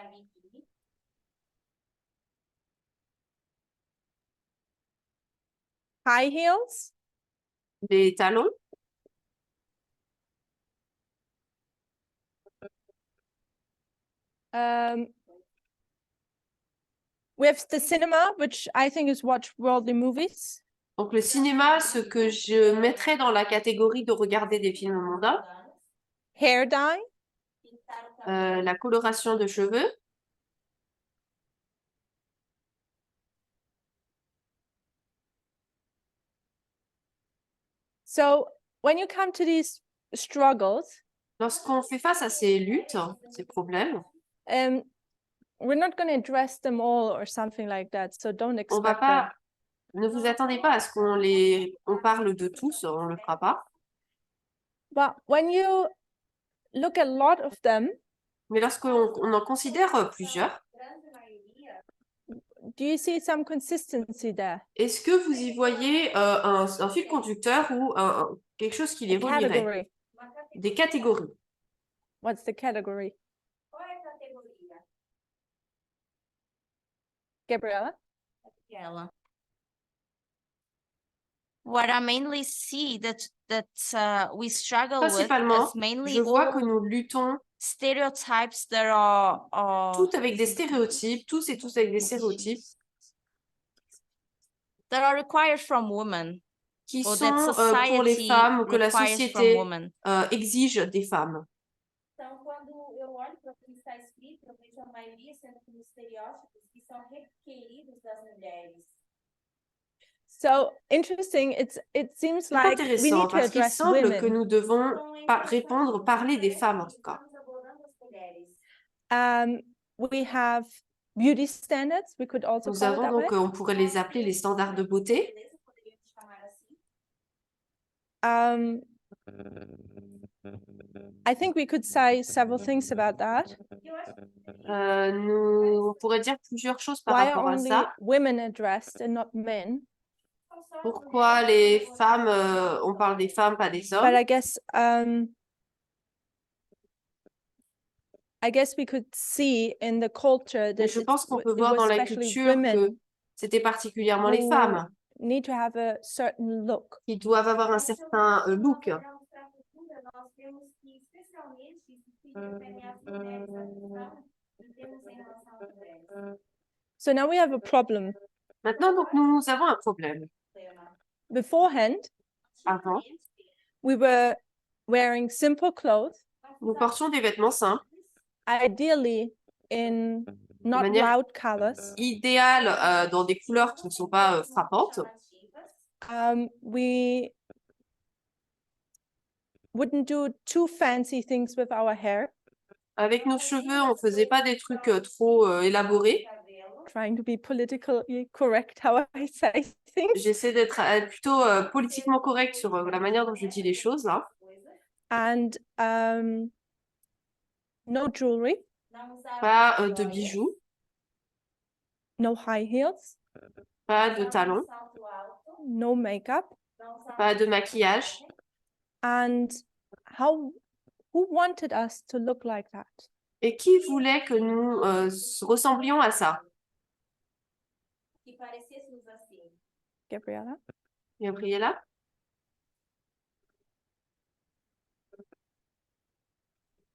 A: high heels,
B: les talons,
A: we have the cinema, which I think is watch worldly movies.
B: donc le cinéma, ce que je mettrais dans la catégorie de regarder des films mondains,
A: Hair dye,
B: la coloration de cheveux,
A: so when you come to these struggles,
B: lorsqu'on fait face à ces luttes, ces problèmes,
A: we're not going to address them all or something like that, so don't
B: on va
A: expect
B: pas,
A: that.
B: ne vous attendez pas à ce on parle de tous, on le fera pas.
A: But when you look at a lot of them,
B: Mais lorsqu'on en considère plusieurs,
A: do you see some consistency there?
B: est-ce que vous y voyez un fil conducteur ou quelque chose qui les relierait?
A: Category.
B: Des catégories.
A: What's the category? Gabriella?
E: What I mainly see that we struggle with
B: Principalement,
E: is mainly
B: je vois que
E: all
B: nous luttons
E: stereotypes that are
B: tout avec des stéréotypes, tous et tous avec des stéréotypes
E: required from women,
B: qui
E: or
B: sont
E: that
B: pour les
E: society
B: femmes ou que la
E: requires from
B: société
E: women.
B: exige des femmes.
H: Então, quando eu olho para o que está escrito, eu vejo a maioria sendo como estereótipos que são requeridos das mulheres.
A: So interesting. It seems
B: C'est
A: like we
B: intéressant
A: need to
B: parce qu'il
A: address
B: semble que
A: women.
B: nous devons répondre, parler des femmes en tout cas.
H: Estamos abordando as mulheres.
A: We have beauty standards. We could also
B: Nous
A: call it
B: avons
A: that
B: donc,
A: way.
B: on pourrait les appeler les standards de beauté.
H: Beleza? Poderíamos chamar assim.
A: I think we could say several things about that.
H: Eu acho que
B: On pourrait dire plusieurs choses par
A: Why are
B: rapport à
A: only
B: ça.
A: women addressed and not men?
H: são só as
B: Pourquoi
H: mulheres
B: les
H: que
B: femmes, on parle des femmes, pas des
A: But
B: hommes?
A: I guess we could see in the culture
B: Mais
A: that
B: je pense qu'on peut
A: it
B: voir
A: was
B: dans la
A: especially
B: culture que
A: women
B: c'était particulièrement les
A: who
B: femmes
A: need to have a certain look.
B: qui doivent avoir un certain look.
H: olhamos para a cultura, nós temos que, especialmente, se referem às mulheres, a questão que temos em relação às mulheres.
A: So now we have a problem.
B: Maintenant, donc, nous avons un problème.
A: Beforehand,
B: Avant,
A: we were wearing simple clothes,
B: nous portions des vêtements simples,
A: ideally in not
B: manière
A: loud colors.
B: idéales dans des couleurs qui ne sont pas frappantes.
A: We wouldn't do too fancy things with our hair.
B: Avec nos cheveux, on faisait pas des trucs trop élaborés.
A: Trying to be politically correct how I say things.
B: J'essaie d'être plutôt politiquement correcte sur la manière dont je dis les choses là.
A: And no jewelry,
B: Pas de bijoux,
A: no high heels,
B: pas de talons,
A: no makeup.
B: pas de maquillage.
A: And who wanted us to look like that?
B: Et qui voulait que nous ressemblions à ça?
A: Gabriella?
B: Gabriella?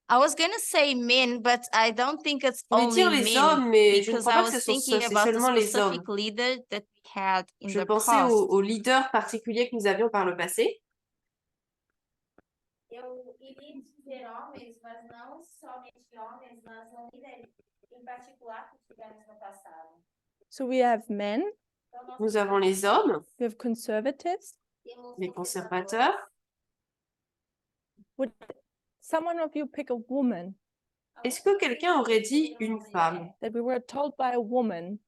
E: I was gonna say men, but I don't think it's
B: Je voulais
E: only
B: dire les
E: men
B: hommes, mais je ne
E: because
B: crois
E: I
B: pas que
E: was
B: c'est
E: thinking about a
B: seulement les hommes.
E: specific leader that we had in
B: Je
E: the
B: pensais
E: past.
B: aux leaders particuliers que nous avions par le passé.
H: Eu iria dizer homens, mas não somente homens, mas um líder em particular que tivemos no passado.
A: So we have men,
H: Então, nós
B: Nous avons les hommes,
A: we have conservatives.
H: temos
B: les conservateurs.
A: Would someone of you pick a woman
B: Est-ce que quelqu'un aurait dit une femme?
A: that we were told by a woman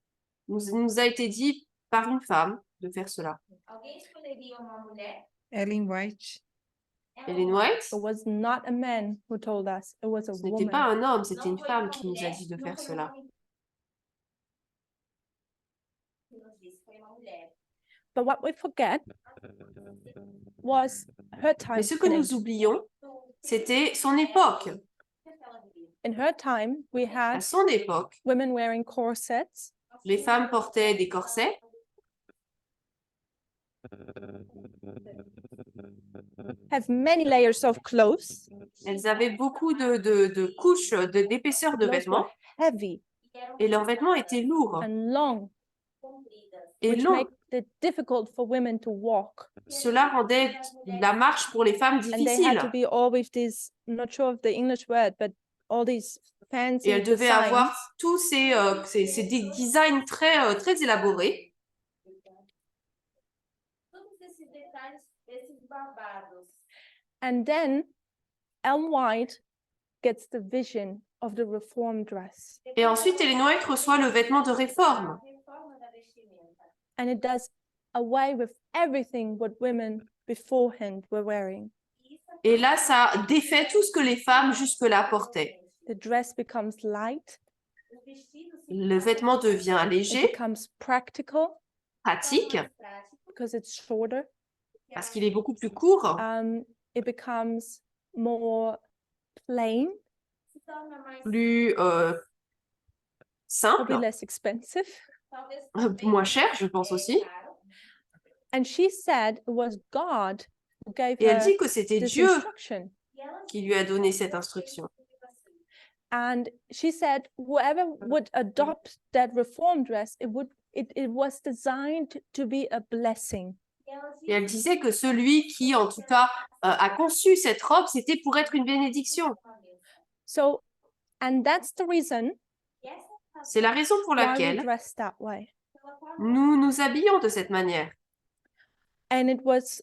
B: Nous a été dit par une femme de faire cela.
H: Alguém escolheria uma mulher?
D: Ellen White.
B: Ellen White?
A: it was not a man who told us, it was a
B: Ce n'était pas
A: woman.
B: un homme, c'était une femme qui nous a dit de faire cela.
A: But what we forget was her time.
B: Mais ce que
A: in
B: nous
A: it.
B: oublions, c'était son époque.
A: In her time, we
B: À
A: had
B: son époque,
A: women wearing corsets,
B: les femmes portaient des corsets,
A: have many layers of clothes.
B: elles avaient beaucoup de couches, d'épaisseur de
A: Clothes were
B: vêtements,
A: heavy
B: et leurs vêtements étaient lourds
A: and long,
B: et
A: which
B: longs.
A: make it difficult for women to walk.
B: Cela rendait la marche pour les femmes
A: And they had to
B: difficile.
A: be all with these, I'm not sure of the English word, but all these
B: Et
A: fancy
B: elles devaient
A: designs.
B: avoir tous ces designs très élaborés.
H: Todos esses detalhes, esses babados.
A: And then Ellen White gets the vision of the reform dress.
B: Et ensuite, Ellen White reçoit le vêtement de réforme.
H: Reforma da vestimenta.
A: And it does away with everything what women beforehand were wearing.
B: Et là, ça défait tout ce que les femmes jusque-là portaient.
A: The dress becomes light,
H: Os vestidos se
B: Le vêtement devient
A: it
B: léger,
A: becomes practical
B: pratique,
H: mais práticos,
A: because it's shorter.
B: parce qu'il est beaucoup plus court.
A: It becomes more plain,
H: se torna mais
B: Plus
A: probably
B: simple,
A: less expensive.
H: talvez
B: moins cher, je pense aussi.
H: caro.
A: And she said it was God who gave
B: Et elle
A: her
B: dit que c'était
A: this
B: Dieu
A: instruction.
H: E ela
B: qui lui a donné cette instruction.
A: And she said whoever would adopt that reform dress, it was designed to be a blessing.
B: Et elle disait que celui qui, en tout cas, a conçu cette robe, c'était pour être une bénédiction.
A: So, and that's the reason
B: C'est la raison pour
A: why we
B: laquelle
A: dress that way.
B: nous nous habillons de cette manière.
A: And it was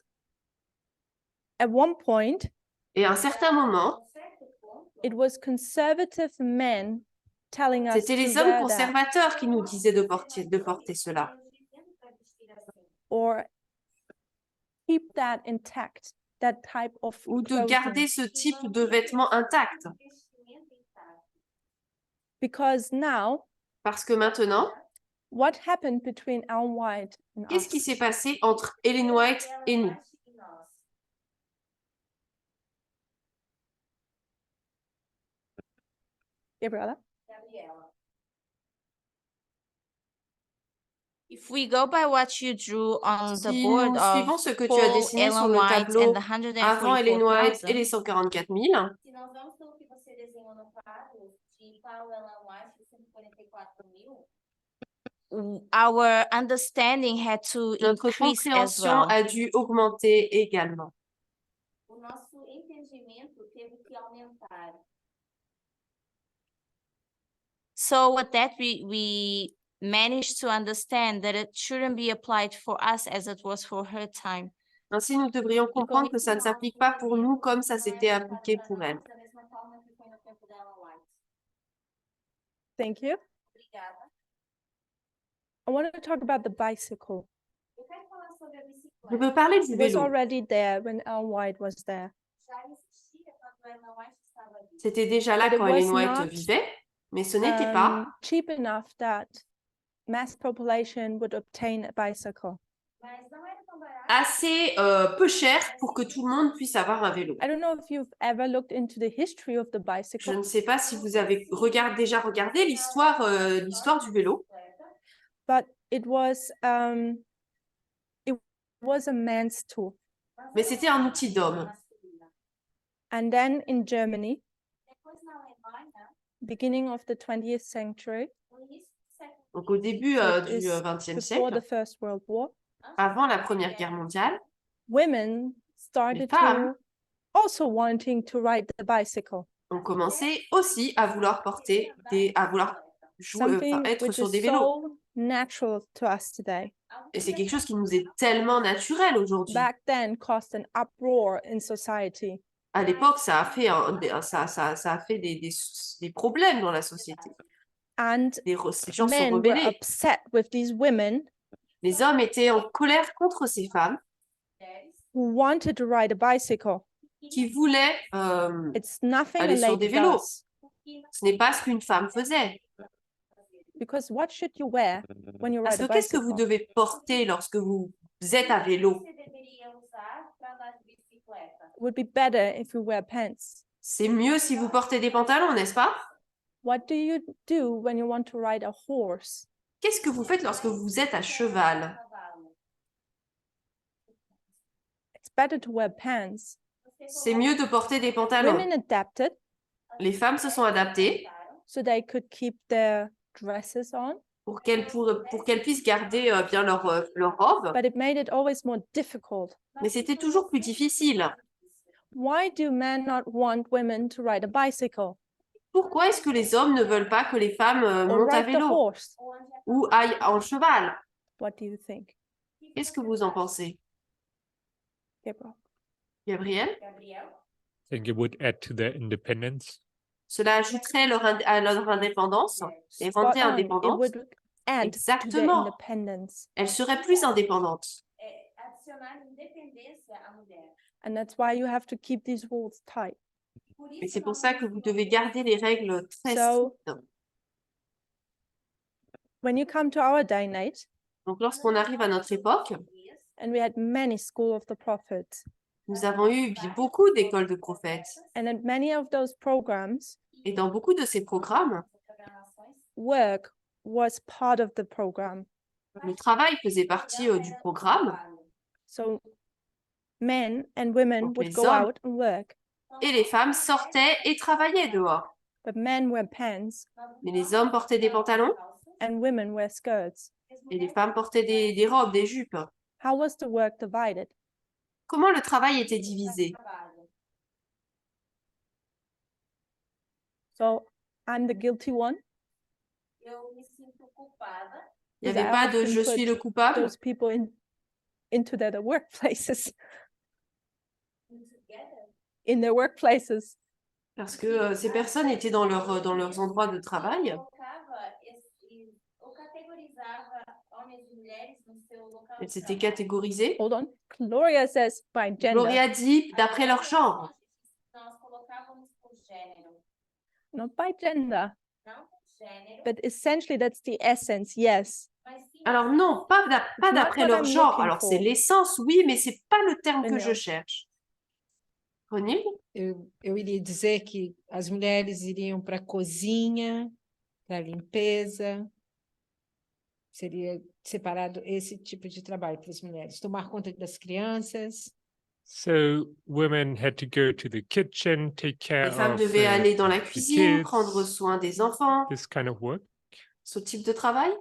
A: at one point,
B: Et à un certain moment,
A: it was conservative men telling us
B: c'était
A: to
B: les hommes
A: wear that,
B: conservateurs qui nous disaient de porter cela.
A: or keep that intact, that type of
B: Ou de
A: clothing.
B: garder ce type de vêtements intact.
A: Because now,
B: Parce que maintenant,
A: what happened between Ellen White and
B: qu'est-ce qui
A: us?
B: s'est passé entre Ellen White et nous?
A: Gabriella?
E: If we go by what you drew on the
B: Si
E: board
B: nous
E: of
B: suivons ce que tu as
E: Paul,
B: dessiné sur
E: Ellen
B: le
E: White
B: tableau
E: and the
B: avant Ellen White et
E: 144,000,
B: les 144 000,
H: Se nós vamos pelo que você desenhou no quadro de Paulo Ellen White, 144.000,
E: our understanding had to
B: notre
E: increase as
B: compréhension
E: well.
B: a dû augmenter également.
H: o nosso entendimento teve que aumentar.
E: So with that, we managed to understand that it shouldn't be applied for us as it was for her time.
B: Ainsi, nous devrions comprendre que ça ne s'applique pas pour nous comme ça s'était appliqué pour elle.
H: Da mesma forma que foi no tempo da Ellen White.
A: Thank you. I want to talk about the bicycle.
H: Eu quero falar sobre a
B: Je
H: bicicleta.
B: veux parler du
A: It was
B: vélo.
A: already there when Ellen White was there.
H: Já existia quando a Ellen White estava ali.
B: C'était déjà là
A: But it
B: quand Ellen
A: was
B: White
A: not,
B: vivait, mais ce n'était pas
A: cheap enough that mass population would obtain a bicycle.
H: Mas não era tão barato.
B: assez peu cher pour que tout le monde puisse avoir un vélo.
A: I don't know if you've ever looked into the history of the
B: Je
A: bicycle,
B: ne sais pas si vous avez déjà regardé l'histoire du vélo,
A: but it was a man's tool.
B: mais c'était un outil d'homme.
A: And then in Germany,
H: Depois na Alemanha,
A: beginning of the 20th century,
H: no início do século
B: Donc au début
A: so it
B: du
A: is
B: XXe
A: before the
B: siècle,
A: First World War,
B: avant la Première Guerre mondiale,
A: women started
B: femmes.
A: to also wanting to ride the bicycle,
B: on commençait aussi à vouloir
A: something
B: être
A: which
B: sur des
A: is
B: vélos.
A: so natural to us today.
B: Et c'est quelque chose qui nous est tellement naturel aujourd'hui.
A: Back then caused an uproar in society.
B: À l'époque, ça a fait, ça a fait des problèmes dans la société.
A: And
B: Les gens sont
A: men were
B: rebellés.
A: upset with these women
B: Les hommes étaient en colère contre ces femmes
A: who wanted to ride a bicycle.
B: qui voulaient
A: It's nothing a
B: aller sur
A: lady
B: des vélos.
A: does.
B: Ce n'est pas ce qu'une femme faisait.
A: Because what should you wear when you
B: Parce
A: ride
B: que
A: a
B: qu'est-ce que vous
A: bicycle?
B: devez porter lorsque vous êtes à vélo?
H: você deveria usar para andar de bicicleta?
A: It would be better if you wear pants.
B: C'est mieux si vous portez des pantalons, n'est-ce pas?
A: What do you do when you want to ride a horse?
B: Qu'est-ce que vous faites lorsque vous êtes à cheval?
H: Cavalo.
A: It's better to wear pants.
B: C'est mieux de porter des pantalons.
A: Women adapted
B: Les femmes se sont adaptées
A: so they could keep their dresses on,
B: pour qu'elles puissent garder bien leur robe,
A: but it made it always more difficult.
B: mais c'était toujours plus difficile.
A: Why do men not want women to ride a bicycle
B: Pourquoi est-ce que les hommes ne veulent pas que les femmes
A: or
B: montent à
A: ride the
B: vélo
A: horse?
B: ou aillent en cheval?
A: What do you think,
B: Qu'est-ce que vous en pensez,
A: Gabriel?
B: Gabriel?
H: Gabriel?
F: I think it would add to their independence.
B: Cela ajouterait à leur indépendance, les
A: Spot
B: rendrait
A: on. It
B: indépendantes.
A: would add to their
B: Exactement.
A: independence.
B: Elles seraient plus indépendantes.
H: É adicionar independência à mulher.
A: And that's why you have to keep these rules tight.
H: Por
B: Et
H: isso,
B: c'est pour ça que vous devez garder les règles très
A: So-
B: strictes.
A: When you come to our day and age,
B: Donc lorsqu'on arrive à notre époque,
A: and we had many school of the prophets,
B: nous avons eu beaucoup d'écoles de prophètes.
A: and in many of those programs,
B: Et dans beaucoup de ces programmes,
A: work was part of the program.
B: le travail faisait partie du programme
A: So men and women
B: Donc,
A: would
B: les
A: go
B: hommes-
A: out and work,
B: et les femmes sortaient et travaillaient dehors.
A: but men wear pants
B: Mais les hommes portaient des pantalons
A: and women wear skirts.
B: et les femmes portaient des robes, des jupes.
A: How was the work divided?
B: Comment le travail était divisé?
A: So I'm the guilty one.
H: Eu me sinto culpada.
B: Il n'y
A: Because
B: avait
A: I
B: pas de
A: often
B: je
A: put
B: suis le coupable.
A: Those people into their workplaces, in their workplaces.
B: Parce que ces personnes étaient dans leurs endroits de travail.
H: Eu categorizava homens e mulheres no seu local de
B: Elles étaient
H: trabalho.
B: catégorisées.
A: Hold on. Gloria says by gender,
B: Gloria dit d'après leur genre.
H: Nós colocávamos por gênero,
A: not by gender,
H: não por gênero,
A: but essentially that's the essence. Yes.
H: mas sim
B: Alors non, pas
A: not
B: d'après
A: what
B: leur
A: I'm
B: genre.
A: looking
B: Alors c'est
A: for.
B: l'essence, oui, mais c'est pas le terme que je
A: Daniel.
B: cherche. Renil?
I: Eu iria dizer que as mulheres iriam para a cozinha, para a limpeza. Seria separado esse tipo de trabalho para as mulheres. Tomar conta das crianças.
F: So women had to go to the kitchen, take care
B: Les femmes
F: of
B: devaient aller dans la
F: the
B: cuisine,
F: kids,
B: prendre soin des enfants.
F: this kind of work.
B: Ce type de travail?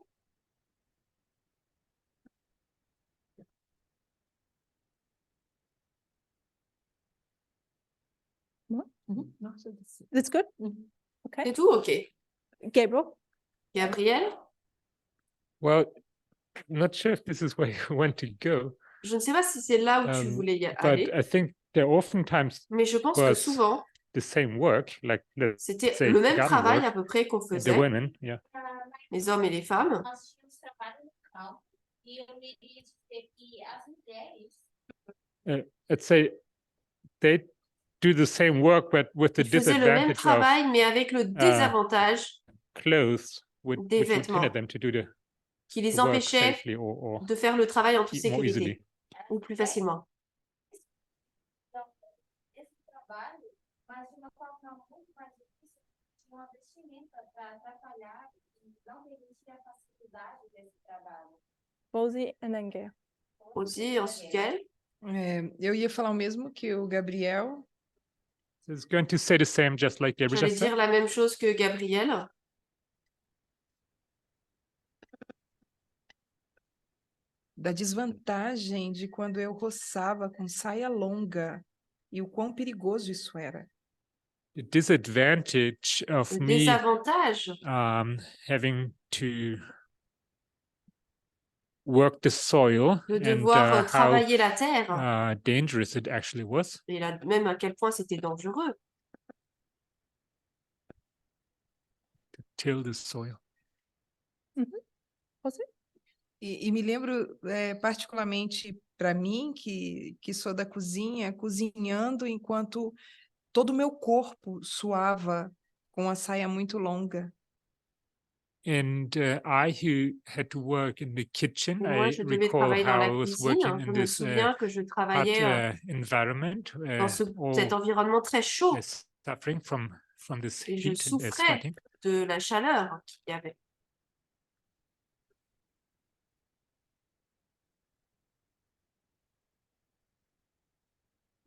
A: That's good. Okay.
B: C'est tout? OK.
A: Gabriel.
B: Gabriel?
F: Well, I'm not sure if this is where you want to go,
B: Je ne sais pas si c'est là où tu voulais y aller,
F: but I think there are oftentimes
B: mais je pense que
F: was
B: souvent,
F: the same work, like let's
B: C'était
F: say
B: le même
F: garden
B: travail à
F: work,
B: peu près qu'on
F: the
B: faisait,
F: women, yeah,
B: les hommes et les femmes.
E: Nós tínhamos trabalho no campo e eu iria dizer que as mulheres
F: let's say they do the same work, but with the
B: Ils faisaient le même
F: disadvantage of
B: travail, mais avec le désavantage
F: clothes,
B: des
F: which would hinder
B: vêtements
F: them to do the
B: qui les
F: work
B: empêchaient
F: safely or
B: de faire le travail en toute
F: more easily.
B: sécurité ou plus facilement.
H: Então, esse trabalho, mas de uma forma muito mais difícil, tinha uma vestimenta para atrapalhar e não permitir a facilidade desse trabalho.
A: Rosie and then Gail.
B: Aussi, ensuite, Gaëlle.
J: Eu ia falar o mesmo que o Gabriel.
F: So it's going to say the same, just like Gabriel
B: J'allais
F: just said.
B: dire la même chose que Gabriel.
J: Da desvantagem de quando eu roçava com saia longa e o quão perigoso isso era.
F: The disadvantage of
B: Le
F: me
B: désavantage,
F: having to work the soil
B: de
F: and
B: devoir
F: how
B: travailler la terre,
F: dangerous it actually was.
B: et même à quel point c'était dangereux.
F: Till the soil.
A: Rosie?
J: E me lembro particularmente para mim, que sou da cozinha, cozinhando enquanto todo o meu corpo suava com a saia muito longa.
F: And I who had to work in the kitchen,
B: Et moi,
F: I
B: je devais
F: recall
B: travailler dans
F: how
B: la
F: I was
B: cuisine.
F: working
B: Je
F: in
B: me
F: this
B: souviens que je
F: hot
B: travaillais
F: environment,
B: dans cet environnement très chaud
F: suffering from this
B: et je
F: heat and
B: souffrais
F: sweating.
B: de la chaleur qu'il y avait.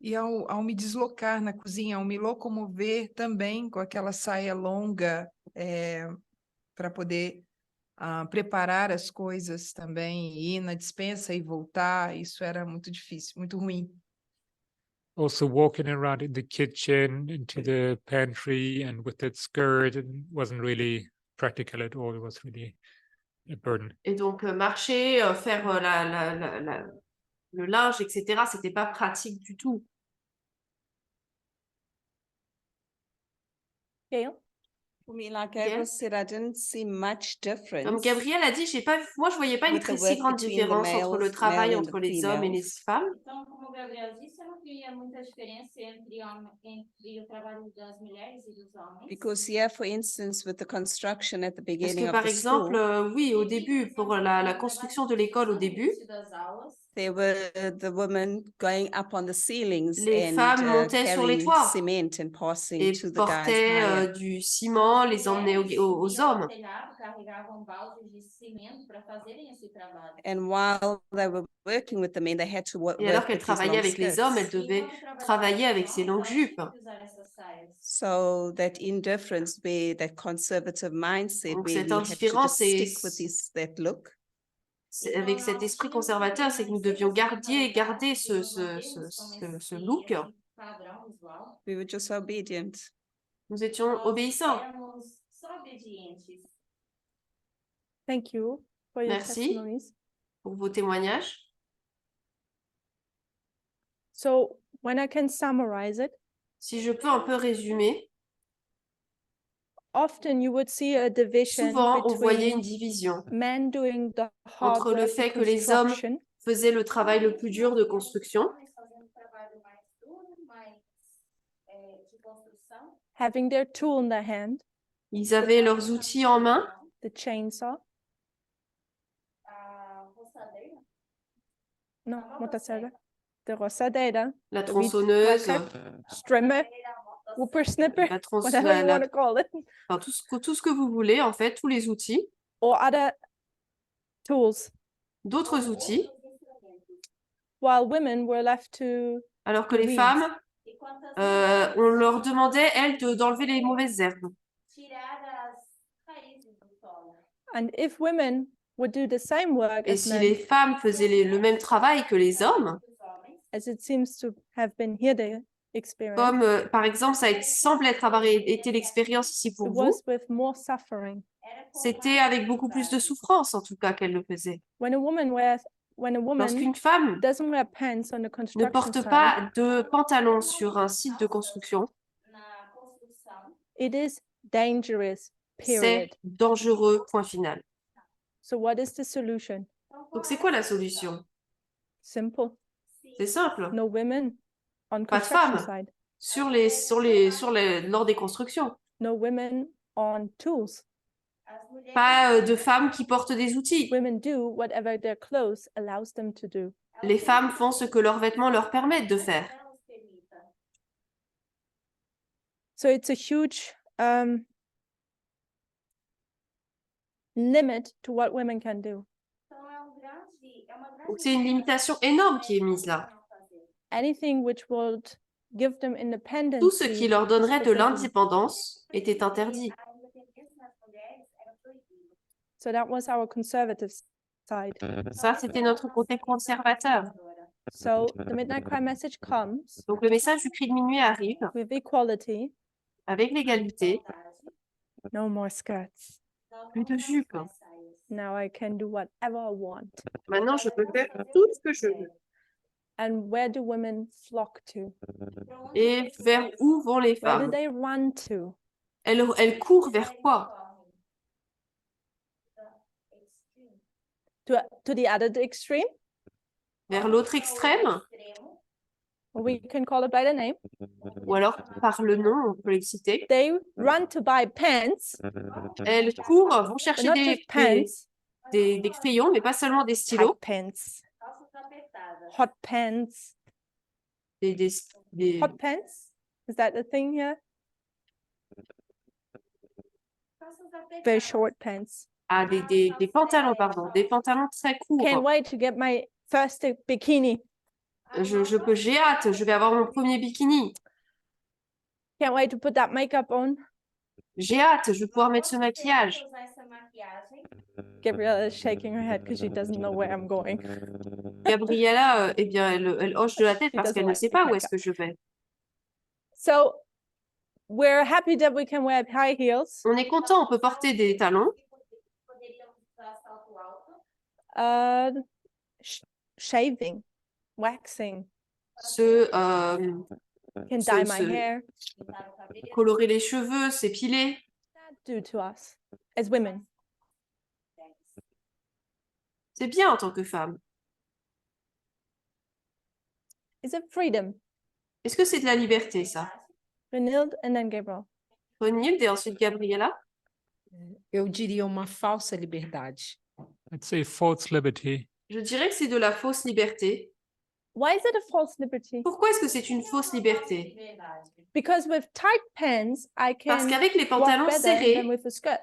J: E ao me deslocar na cozinha, ao me locomover também com aquela saia longa para poder preparar as coisas também, ir na despensa e voltar, isso era muito difícil, muito ruim.
F: Also walking around in the kitchen, into the pantry, and with that skirt, it wasn't really practical at all. It was really a burden.
B: Et donc, marcher, faire le linge, etc., c'était pas pratique du tout.
A: Gail?
D: For me, like
B: Okay.
D: Gabriel said, I didn't see much difference.
B: Comme Gabriel a dit, moi, je voyais pas une
D: with the
B: si
D: work
B: grande
D: between the
B: différence entre le
D: males-
B: travail
D: male and
B: entre
D: the
B: les hommes et les
D: females.
B: femmes.
E: Então, como o Gabriel disse, eu não via muita diferença entre o trabalho das mulheres e dos homens.
D: Because here, for instance, with the construction at the
B: Parce
D: beginning
B: que,
D: of
B: par
D: the
B: exemple,
D: school,
B: oui, au début, pour la construction de l'école au début,
E: Das aulas,
D: there were the women going up on the ceilings
B: les
D: and
B: femmes montaient sur les
D: carrying
B: toits
D: cement and passing
B: et
D: to the guys
B: portaient
D: higher.
B: du ciment, les emmenaient aux hommes.
E: Carregavam baldes de cimento para fazerem esse trabalho.
D: And while they were working with the men, they had to
B: Et alors
D: work
B: qu'elles
D: with these
B: travaillaient
D: long
B: avec les hommes, elles
D: skirts.
B: devaient travailler avec ces longues jupes.
D: So that indifference, where that conservative mindset,
B: Donc,
D: where
B: cette
D: we had to
B: indifférence,
D: just stick with that look.
B: avec cet esprit conservateur, c'est que nous devions garder ce look.
D: We were just obedient.
B: Nous étions obéissants.
A: Thank you for your
B: Merci.
A: testimonies.
B: Pour vos témoignages.
A: So when I can summarize it,
B: Si je peux un peu résumer,
A: often you would see a division
B: souvent on voyait une
A: between
B: division
A: men doing the hard
B: entre le
A: work, the
B: fait que les hommes
A: construction,
B: faisaient le travail le plus dur de construction,
A: having their tool in their hand,
B: ils avaient leurs outils en main,
A: the chainsaw. No, motosserra. The roçadeira,
B: la
A: the weed
B: tronçonneuse,
A: whacker, strimmer, whippersnipper,
B: la tronçonneuse,
A: whatever you want to call it,
B: enfin, tout ce que vous voulez, en fait, tous les outils,
A: or other tools,
B: d'autres outils,
A: while women were left to
B: alors que
A: the
B: les
A: weeds.
B: femmes, on leur demandait, elles, d'enlever les mauvaises herbes.
A: And if women would do the same work
B: Et
A: as
B: si
A: men,
B: les femmes faisaient le même travail que les hommes,
A: as it seems to have been here the experience,
B: comme par exemple, semble avoir été l'expérience ici pour
A: it
B: vous,
A: was with more suffering.
B: c'était avec beaucoup plus de souffrance, en tout cas, qu'elle le faisait.
A: When a woman
B: Lorsqu'une femme
A: doesn't wear pants on the
B: ne
A: construction
B: porte
A: site,
B: pas de pantalon sur un site de construction,
A: It is dangerous,
B: C'est
A: period.
B: dangereux, point final.
A: So what is the solution?
B: Donc, c'est quoi la solution?
A: Simple.
B: C'est simple.
A: No women on
B: Pas de
A: construction
B: femmes
A: side.
B: lors des constructions.
A: No women on tools.
B: Pas de femmes qui portent des outils.
A: Women do whatever their clothes allows them to do.
B: Les femmes font ce que leurs vêtements leur permettent de faire.
A: So it's a huge limit to what women can do.
B: Donc, c'est une limitation énorme qui est mise là.
A: Anything which would give them independence.
B: Tout ce qui leur donnerait de l'indépendance était interdit.
A: So that was our conservative side.
B: Ça, c'était notre côté conservateur.
A: So the midnight cry message comes
B: Donc, le message du cri de minuit arrive
A: with equality.
B: avec l'égalité.
A: No more skirts.
B: Plus de jupe.
A: Now I can do whatever I want.
B: Maintenant, je peux faire tout ce que je veux.
A: And where do women flock to?
B: Et vers où vont les
A: Where do
B: femmes?
A: they run to?
B: Elles courent vers quoi?
A: To the other extreme?
B: Vers l'autre extrême?
A: Or we can call it by the name.
B: Ou alors, par le nom, on peut les citer.
A: They run to buy pens,
B: Elles courent, vont
A: but
B: chercher
A: not just pens,
B: des crayons, mais pas seulement des stylos.
A: type pens, hot pens.
B: Des-
A: Hot pens? Is that a thing here? Very short pants.
B: des pantalons, pardon. Des pantalons très
A: Can't
B: courts.
A: wait to get my first bikini.
B: J'ai hâte, je vais avoir mon premier bikini.
A: Can't wait to put that makeup on.
B: J'ai hâte, je vais pouvoir mettre ce maquillage.
A: Gabriella is shaking her head because she doesn't know where I'm going.
B: Gabriella, eh bien, elle hoche de la tête
A: She
B: parce
A: doesn't
B: qu'elle ne
A: like
B: sait
A: big
B: pas où est-ce
A: makeup.
B: que je vais.
A: So we're happy that we can wear high heels.
B: On est content, on peut porter des talons.
A: Shaving, waxing, can
B: Se-
A: dye my
B: se-
A: hair.
B: colorer les cheveux, s'épiler.
A: That do to us as women?
B: C'est bien en tant que femme.
A: Is it freedom?
B: Est-ce que c'est de la liberté, ça?
A: Renilde and then Gabriel.
B: Renilde et ensuite Gabriella?
I: Eu diria uma falsa liberdade.
F: I'd say false liberty.
B: Je dirais que c'est de la fausse liberté.
A: Why is it a false liberty?
B: Pourquoi est-ce que c'est une fausse liberté?
A: Because with tight pants, I
B: Parce
A: can
B: qu'avec les
A: walk
B: pantalons
A: better than
B: serrés,
A: with a skirt.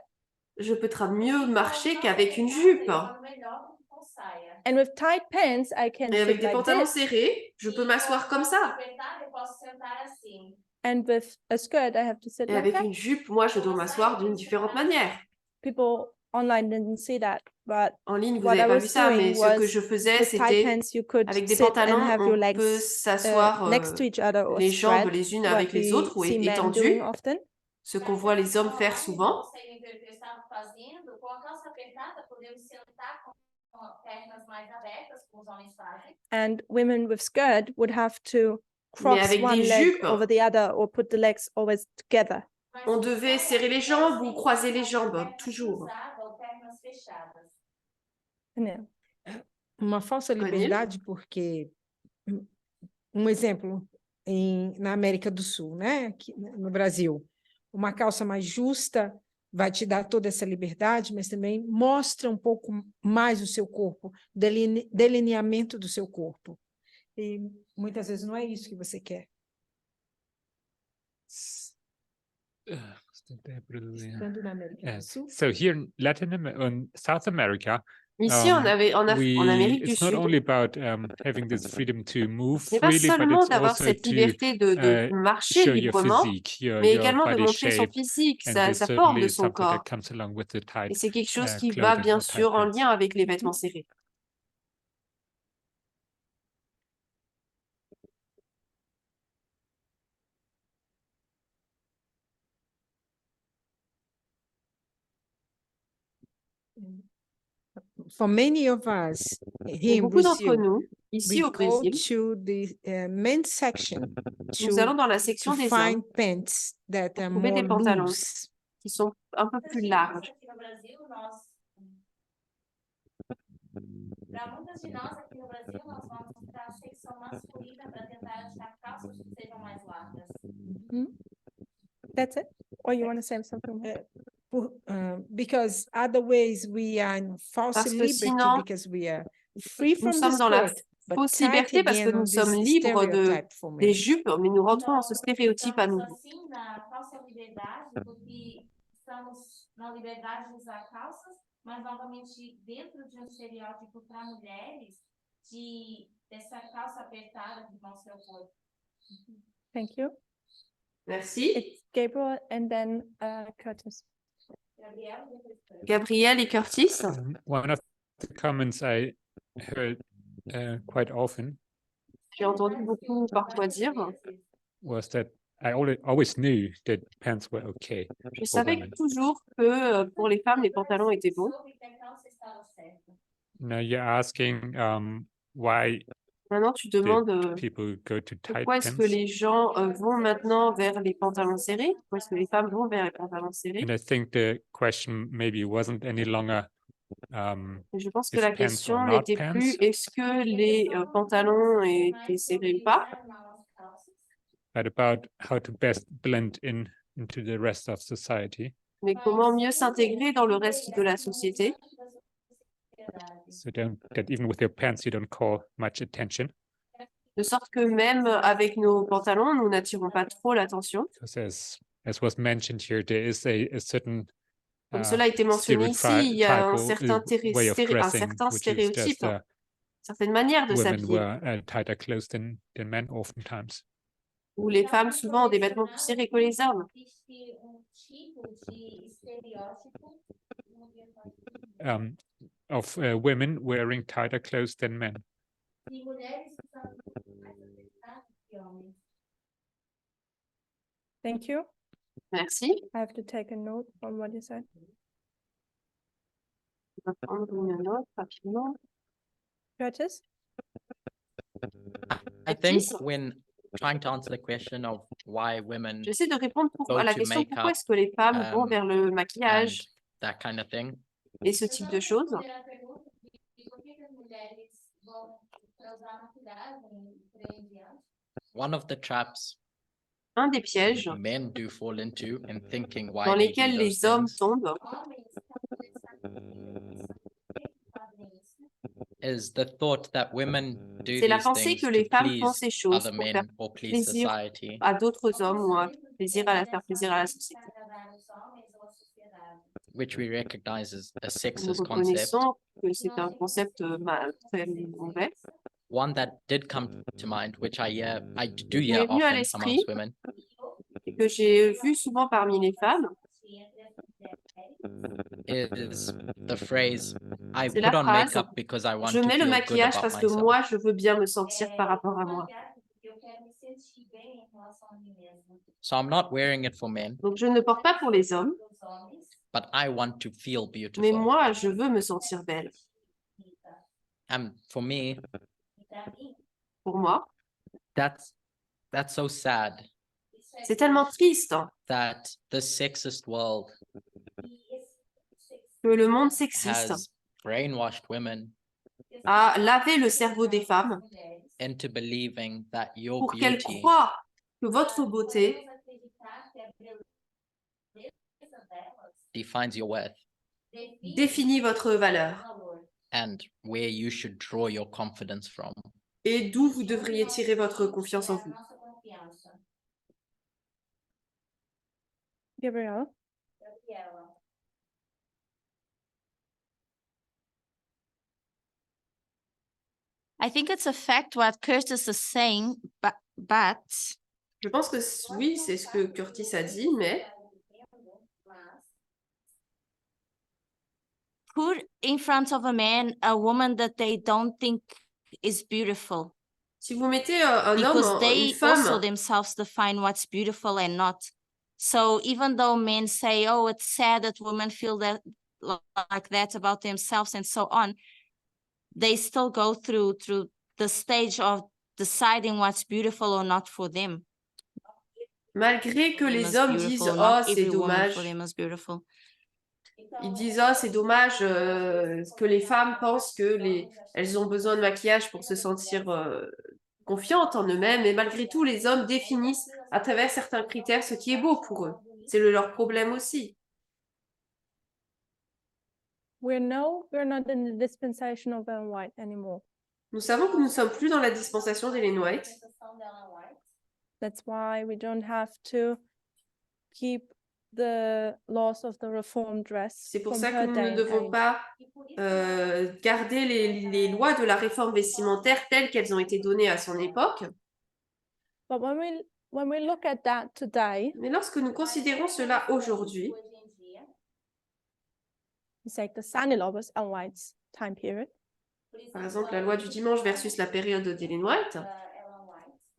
B: je peux mieux marcher qu'avec une jupe.
A: And with tight pants, I can
B: Et avec
A: sit
B: des
A: like
B: pantalons
A: this.
B: serrés, je peux m'asseoir comme ça.
A: And with a skirt, I have to sit
B: Et
A: like
B: avec
A: that.
B: une jupe, moi, je dois m'asseoir d'une différente manière.
A: People online didn't see that, but
B: En ligne, vous
A: what
B: n'avez
A: I
B: pas
A: was
B: vu ça, mais
A: doing
B: ce que
A: was
B: je faisais,
A: with tight
B: c'était
A: pants, you could
B: avec des
A: sit and
B: pantalons,
A: have your
B: on
A: legs
B: peut s'asseoir
A: next to each other or
B: les jambes
A: spread,
B: les unes
A: what
B: avec les
A: we
B: autres ou
A: see men
B: étendues,
A: doing often.
B: ce qu'on voit les hommes faire souvent.
A: And women with skirt would have to
B: Mais
A: cross
B: avec
A: one
B: des
A: leg
B: jupes,
A: over the other or put the legs always together.
B: on devait serrer les jambes ou croiser les jambes, toujours.
A: No.
I: Uma falsa
B: Anil?
I: liberdade porque, exemplo, na América do Sul, né? Aqui no Brasil, uma calça mais justa vai te dar toda essa liberdade, mas também mostra um pouco mais o seu corpo, delineamento do seu corpo. E muitas vezes não é isso que você quer. Estando na América do Sul.
F: So here in South America,
B: Ici, en Amérique du
F: it's not
B: Sud,
F: only about having this freedom to move
B: ce n'est pas
F: freely, but
B: seulement
F: it's
B: d'avoir
F: also
B: cette
F: to
B: liberté de marcher
F: show your
B: librement,
F: physique,
B: mais
F: your
B: également de
F: body
B: montrer son
F: shape,
B: physique,
F: and
B: sa
F: this
B: forme
F: certainly
B: de
F: is
B: son
F: something
B: corps.
F: that comes along with the tight
B: Et c'est quelque chose qui va
F: clothing
B: bien
F: or tight
B: sûr en
F: pants.
B: lien avec les vêtements serrés.
I: for many of us
B: Pour
I: here in
B: beaucoup d'entre
I: Brazil,
B: nous, ici
I: we
B: au
I: go
B: Brésil,
I: to the men's section
B: nous allons
I: to,
B: dans la section
I: to
B: des
I: find
B: hommes
I: pants that
B: pour
I: are
B: trouver
I: more
B: des pantalons
I: loose.
B: qui sont un peu plus larges.
H: Aqui no Brasil, para muitas de nós aqui no Brasil, nós vamos para a secção masculina para tentar achar calças que sejam mais largas.
A: That's it? Or you want to say something more?
I: Because other ways we are in false
B: Parce que
I: liberty
B: sinon,
I: because we are free
B: nous
I: from the
B: sommes dans la
I: skirt, but
B: fausse
I: tight
B: liberté parce que
I: again
B: nous
I: on
B: sommes
I: this
B: libres
I: stereotype for
B: des
I: men.
B: jupes, mais nous rentrons dans ce stéréotype à
H: Estamos
B: nouveau.
H: assim na falsa liberdade, porque estamos na liberdade de usar calças, mas novamente dentro de um estereótipo para mulheres dessa calça apertada que vão seu corpo.
A: Thank you.
B: Merci.
A: It's Gabriel and then Curtis.
B: Gabriel et Curtis.
F: One of the comments I heard quite often
B: J'ai entendu beaucoup parfois dire,
F: was that I always knew that pants were okay
B: je
F: for
B: savais
F: women.
B: toujours que pour les femmes, les pantalons étaient bons.
F: Now you're asking why
B: Maintenant, tu
F: did
B: demandes
F: people go to tight
B: pourquoi est-ce que
F: pants?
B: les gens vont maintenant vers les pantalons serrés? Pourquoi est-ce que les femmes vont vers les pantalons serrés?
F: And I think the question maybe wasn't any longer
B: Et je pense que
F: if
B: la
F: pants or
B: question
F: not
B: n'était plus
F: pants,
B: est-ce que les pantalons étaient serrés ou pas,
F: but about how to best blend into the rest of society.
B: mais comment mieux s'intégrer dans le reste de la société,
F: So that even with your pants, you don't call much attention.
B: de sorte que même avec nos pantalons, nous n'attirons pas trop l'attention.
F: Because as was mentioned here, there is a certain
B: Comme cela a été mentionné ici, il y a un certain
F: way of dressing, which is just
B: stéréotype, certaine manière de
F: women
B: s'habiller,
F: wear tighter clothes than men oftentimes.
B: où les femmes souvent ont des vêtements plus serrés que les hommes.
F: Of women wearing tighter clothes than men.
A: Thank you.
B: Merci.
A: I have to take a note from what you said.
B: On va prendre une note rapidement.
A: Curtis?
C: I think
B: Curtis?
C: when trying to answer the question of why women
B: J'essaie de répondre à la
C: to
B: question
C: make
B: pourquoi
C: up,
B: est-ce que les femmes vont vers le
C: and
B: maquillage
C: that kind of thing,
B: et ce type de choses.
C: one of the traps
B: Un des pièges
C: men do fall into in thinking why
B: dans
C: they do
B: lesquels
C: those
B: les hommes
C: things
B: tombent,
C: is the thought that women do
B: c'est la
C: these
B: pensée
C: things
B: que
C: to
B: les femmes font
C: please
B: ces choses
C: other
B: pour faire
C: men or please
B: plaisir
C: society,
B: à d'autres hommes ou à faire plaisir à la société.
C: which we recognize as a
B: Nous
C: sexist concept.
B: reconnaissons que c'est un concept très mauvais.
C: One that did come to mind, which I do
B: Qui
C: hear
B: m'est venu à
C: often
B: l'esprit
C: amongst women,
B: et que j'ai vu souvent parmi les femmes,
C: is the phrase, I
B: c'est
C: put
B: la
C: on
B: phrase
C: makeup because I want
B: je
C: to
B: mets le
C: feel good
B: maquillage
C: about
B: parce que
C: myself.
B: moi, je veux bien me sentir par rapport à moi.
C: So I'm not wearing it for men,
B: Donc, je ne porte pas pour les hommes,
C: but I want to feel
B: mais
C: beautiful.
B: moi, je veux me sentir belle.
C: And for me,
B: Pour moi,
C: that's so sad
B: c'est tellement triste
C: that the sexist world
B: que le monde sexiste
C: has brainwashed women
B: a lavé le cerveau des femmes
C: into believing that your
B: pour qu'elles
C: beauty
B: croient que votre beauté
C: defines your worth
B: définit votre valeur
C: and where you should draw your confidence from.
B: et d'où vous devriez tirer votre confiance en vous.
A: Gabriel?
E: I think it's a fact what Curtis is saying, but
B: Je pense que oui, c'est ce que Curtis a dit, mais
E: put in front of a man a woman that they don't think is beautiful,
B: si vous mettez un homme,
E: because
B: une
E: they also
B: femme,
E: themselves define what's beautiful and not. So even though men say, oh, it's sad that women feel that like that about themselves and so on, they still go through the stage of deciding what's beautiful or not for them.
B: Malgré que
E: Them
B: les
E: as
B: hommes
E: beautiful
B: disent
E: or
B: «
E: not
B: Oh, c'est
E: every woman
B: dommage »,
E: for them as beautiful.
B: ils disent « Oh, c'est dommage que les femmes pensent que elles ont besoin de maquillage pour se sentir confiantes en eux-mêmes. » Et malgré tout, les hommes définissent à travers certains critères ce qui est beau pour eux. C'est leur problème aussi.
A: We're not in the dispensation of Ellen White anymore.
B: Nous savons que nous ne sommes plus dans la dispensation d'Ellen White.
A: That's why we don't have to keep the laws of the reform dress.
B: C'est pour
A: from
B: ça que
A: her
B: nous
A: day
B: ne
A: and
B: devons
A: age.
B: pas garder les lois de la réforme vestimentaire telles qu'elles ont été données à son époque.
A: But when we look at that today,
B: Mais lorsque nous considérons cela aujourd'hui,
A: it's like the Sunday law was Ellen White's time period.
B: par exemple la loi du dimanche versus la période d'Ellen White,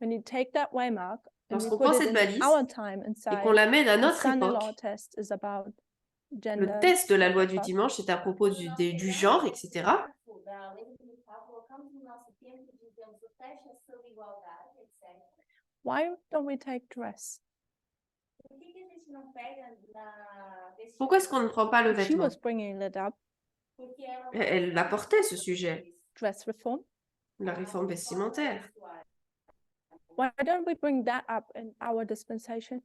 A: When you take that waymark and we
B: lorsqu'on
A: put
B: prend
A: it
B: cette
A: in
B: balise
A: our time and
B: et
A: say
B: qu'on l'amène à
A: the
B: notre
A: Sunday law
B: époque,
A: test is about
B: le
A: gender.
B: test de la loi du
A: about-
B: dimanche, c'est à propos du genre, etc.
A: Why don't we take dress?
B: Pourquoi est-ce qu'on ne prend pas le
A: She
B: vêtement?
A: was bringing it up,
B: Elle apportait ce sujet,
A: dress reform.
B: la réforme vestimentaire.
A: Why don't we bring that up in our dispensation?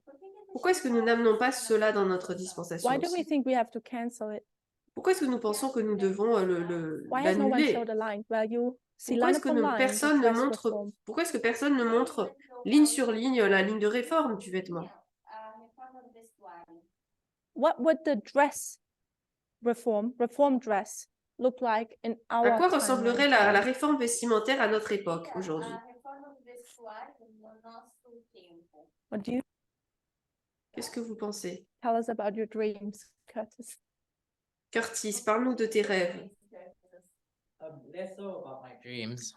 B: Pourquoi est-ce que nous n'amenons pas cela dans notre dispensation
A: Why do we
B: aussi?
A: think we have to cancel it?
B: Pourquoi est-ce que nous pensons que nous devons
A: Why has no one
B: l'annuler?
A: showed a line where you see
B: Pourquoi
A: line
B: est-ce que
A: upon line the
B: personne ne
A: dress
B: montre,
A: reform?
B: pourquoi est-ce que personne ne montre ligne sur ligne la ligne de réforme du vêtement?
A: What would the dress reform dress look like in
B: À
A: our
B: quoi
A: timeline
B: ressemblerait la
A: today?
B: réforme vestimentaire à notre époque aujourd'hui?
A: What do you
B: Qu'est-ce que vous pensez?
A: tell us about your dreams, Curtis?
B: Curtis, parle-nous de tes rêves.
C: Less so about my dreams,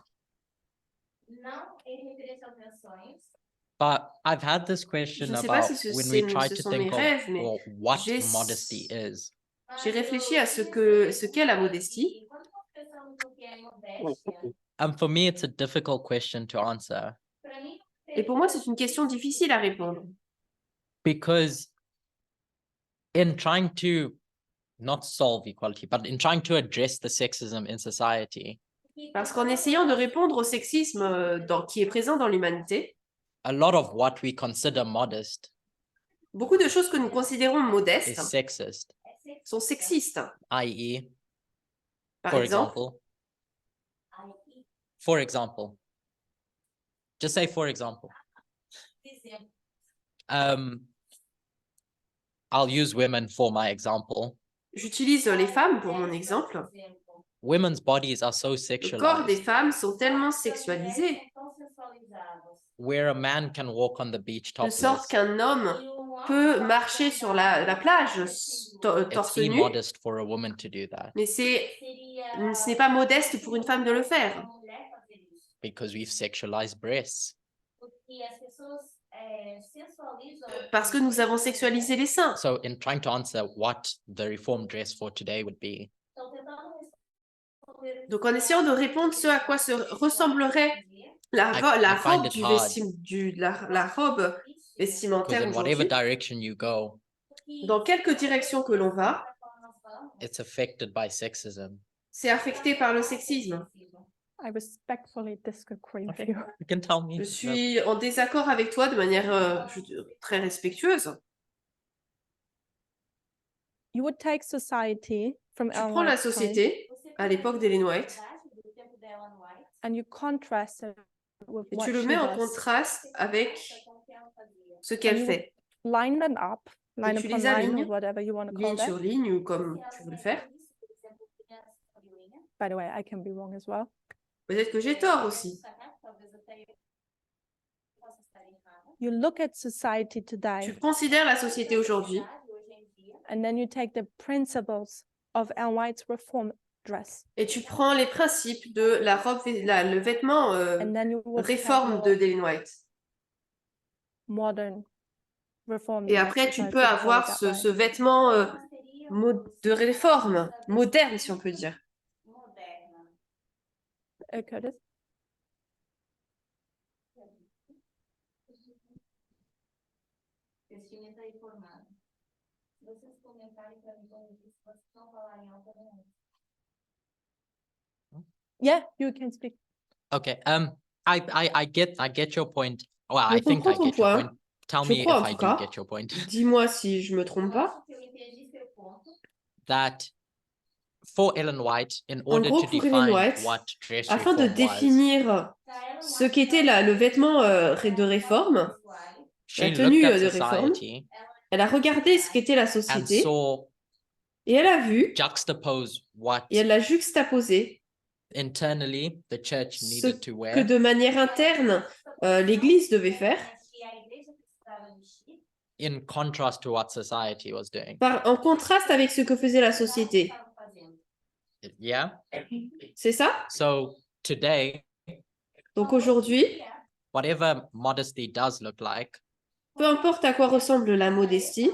H: Não em referência aos meus sonhos.
C: but I've had this question
B: Je ne sais pas
C: about
B: si
C: when we try
B: ce
C: to
B: sont mes
C: think of
B: rêves, mais
C: well, what
B: j'ai-
C: modesty is.
B: J'ai réfléchi à ce qu'est la modestie.
H: Quando nós pensamos no que é modéstia,
C: And for me, it's a difficult question to answer
H: para mim,
B: Et pour moi, c'est une question difficile à répondre.
C: because in trying to not solve equality, but in trying to address the sexism in society,
B: Parce qu'en essayant de répondre au sexisme qui est présent dans l'humanité,
C: a lot of what we consider modest
B: beaucoup de choses que nous considérons
C: is
B: modestes
C: sexist,
B: sont sexistes.
C: i.e.,
B: Par
C: for
B: exemple,
C: just say for example, I'll use women for my example.
B: j'utilise les femmes pour mon exemple.
C: Women's bodies are so
B: Le corps des
C: sexualized,
B: femmes sont tellement sexualisés,
C: where a man can walk on the beach
B: de sorte
C: topless.
B: qu'un homme peut marcher sur la plage
C: It's
B: torse nu,
C: immodest for a woman to do that
B: mais ce n'est pas modeste pour une femme de le faire,
C: because we've sexualized breasts.
B: parce que nous avons sexualisé les seins.
C: So in trying to answer what the reform dress for today would be,
B: Donc, en essayant de répondre ce à quoi ressemblerait la
C: I find
B: robe
C: it hard.
B: la robe
C: because
B: vestimentaire
C: in whatever
B: aujourd'hui,
C: direction you go,
B: dans quelque direction que l'on va,
C: it's affected by sexism.
B: c'est affecté par le sexisme.
A: I respectfully disagree with you.
C: You can tell me.
B: Je suis en désaccord avec toi de manière très respectueuse.
A: You would take society from
B: Tu
A: Ellen
B: prends la
A: White's time
B: société à l'époque d'Ellen White
A: and you contrast it with
B: et
A: what
B: tu le
A: she
B: mets en
A: does.
B: contraste avec ce qu'elle
A: you
B: fait,
A: Line them up, line
B: tu
A: upon
B: les
A: line, or
B: alignes,
A: whatever you want to call
B: ligne
A: that.
B: sur ligne ou comme tu veux le faire.
A: By the way, I can be wrong as well.
B: Peut-être que j'ai tort aussi.
A: You look at society
B: Tu
A: today
B: considères la société aujourd'hui
A: and then you take the principles of Ellen White's reform dress
B: et tu prends les principes de la robe, le vêtement
A: and then you would have
B: réforme de
A: your
B: d'Ellen White.
A: modern reform
B: Et
A: dress,
B: après,
A: if
B: tu
A: I
B: peux
A: could call it
B: avoir
A: that
B: ce
A: way.
B: vêtement de réforme, moderne, si on peut dire.
A: Curtis?
H: Vestimenta informada. Vocês comentarem para mim quando vocês não falarem alto.
A: Yeah, you can speak.
C: Okay. I get your point. Well,
B: Je
C: I think
B: comprends
C: I
B: ton
C: get your
B: point.
C: point. Tell
B: Je
C: me
B: crois
C: if
B: en
C: I
B: tout
C: do
B: cas.
C: get your point.
B: Dis-moi si je me trompe pas.
C: That for Ellen White, in
B: En
C: order
B: gros,
C: to
B: pour Ellen
C: define
B: White,
C: what dress
B: afin de
C: reform was,
B: définir ce qu'était le vêtement de réforme,
C: she
B: la
C: looked
B: tenue
C: at
B: de réforme,
C: society
B: elle a regardé ce qu'était la
C: and
B: société
C: saw
B: et elle a vu
C: juxtapose what
B: et elle l'a juxtaposé
C: internally the church
B: ce
C: needed to
B: que
C: wear
B: de manière interne l'Église devait faire
C: in contrast to what society was doing.
B: en contraste avec ce que faisait la société.
C: Yeah.
B: C'est ça?
C: So today,
B: Donc aujourd'hui,
C: whatever modesty does look like
B: peu importe à quoi ressemble la modestie,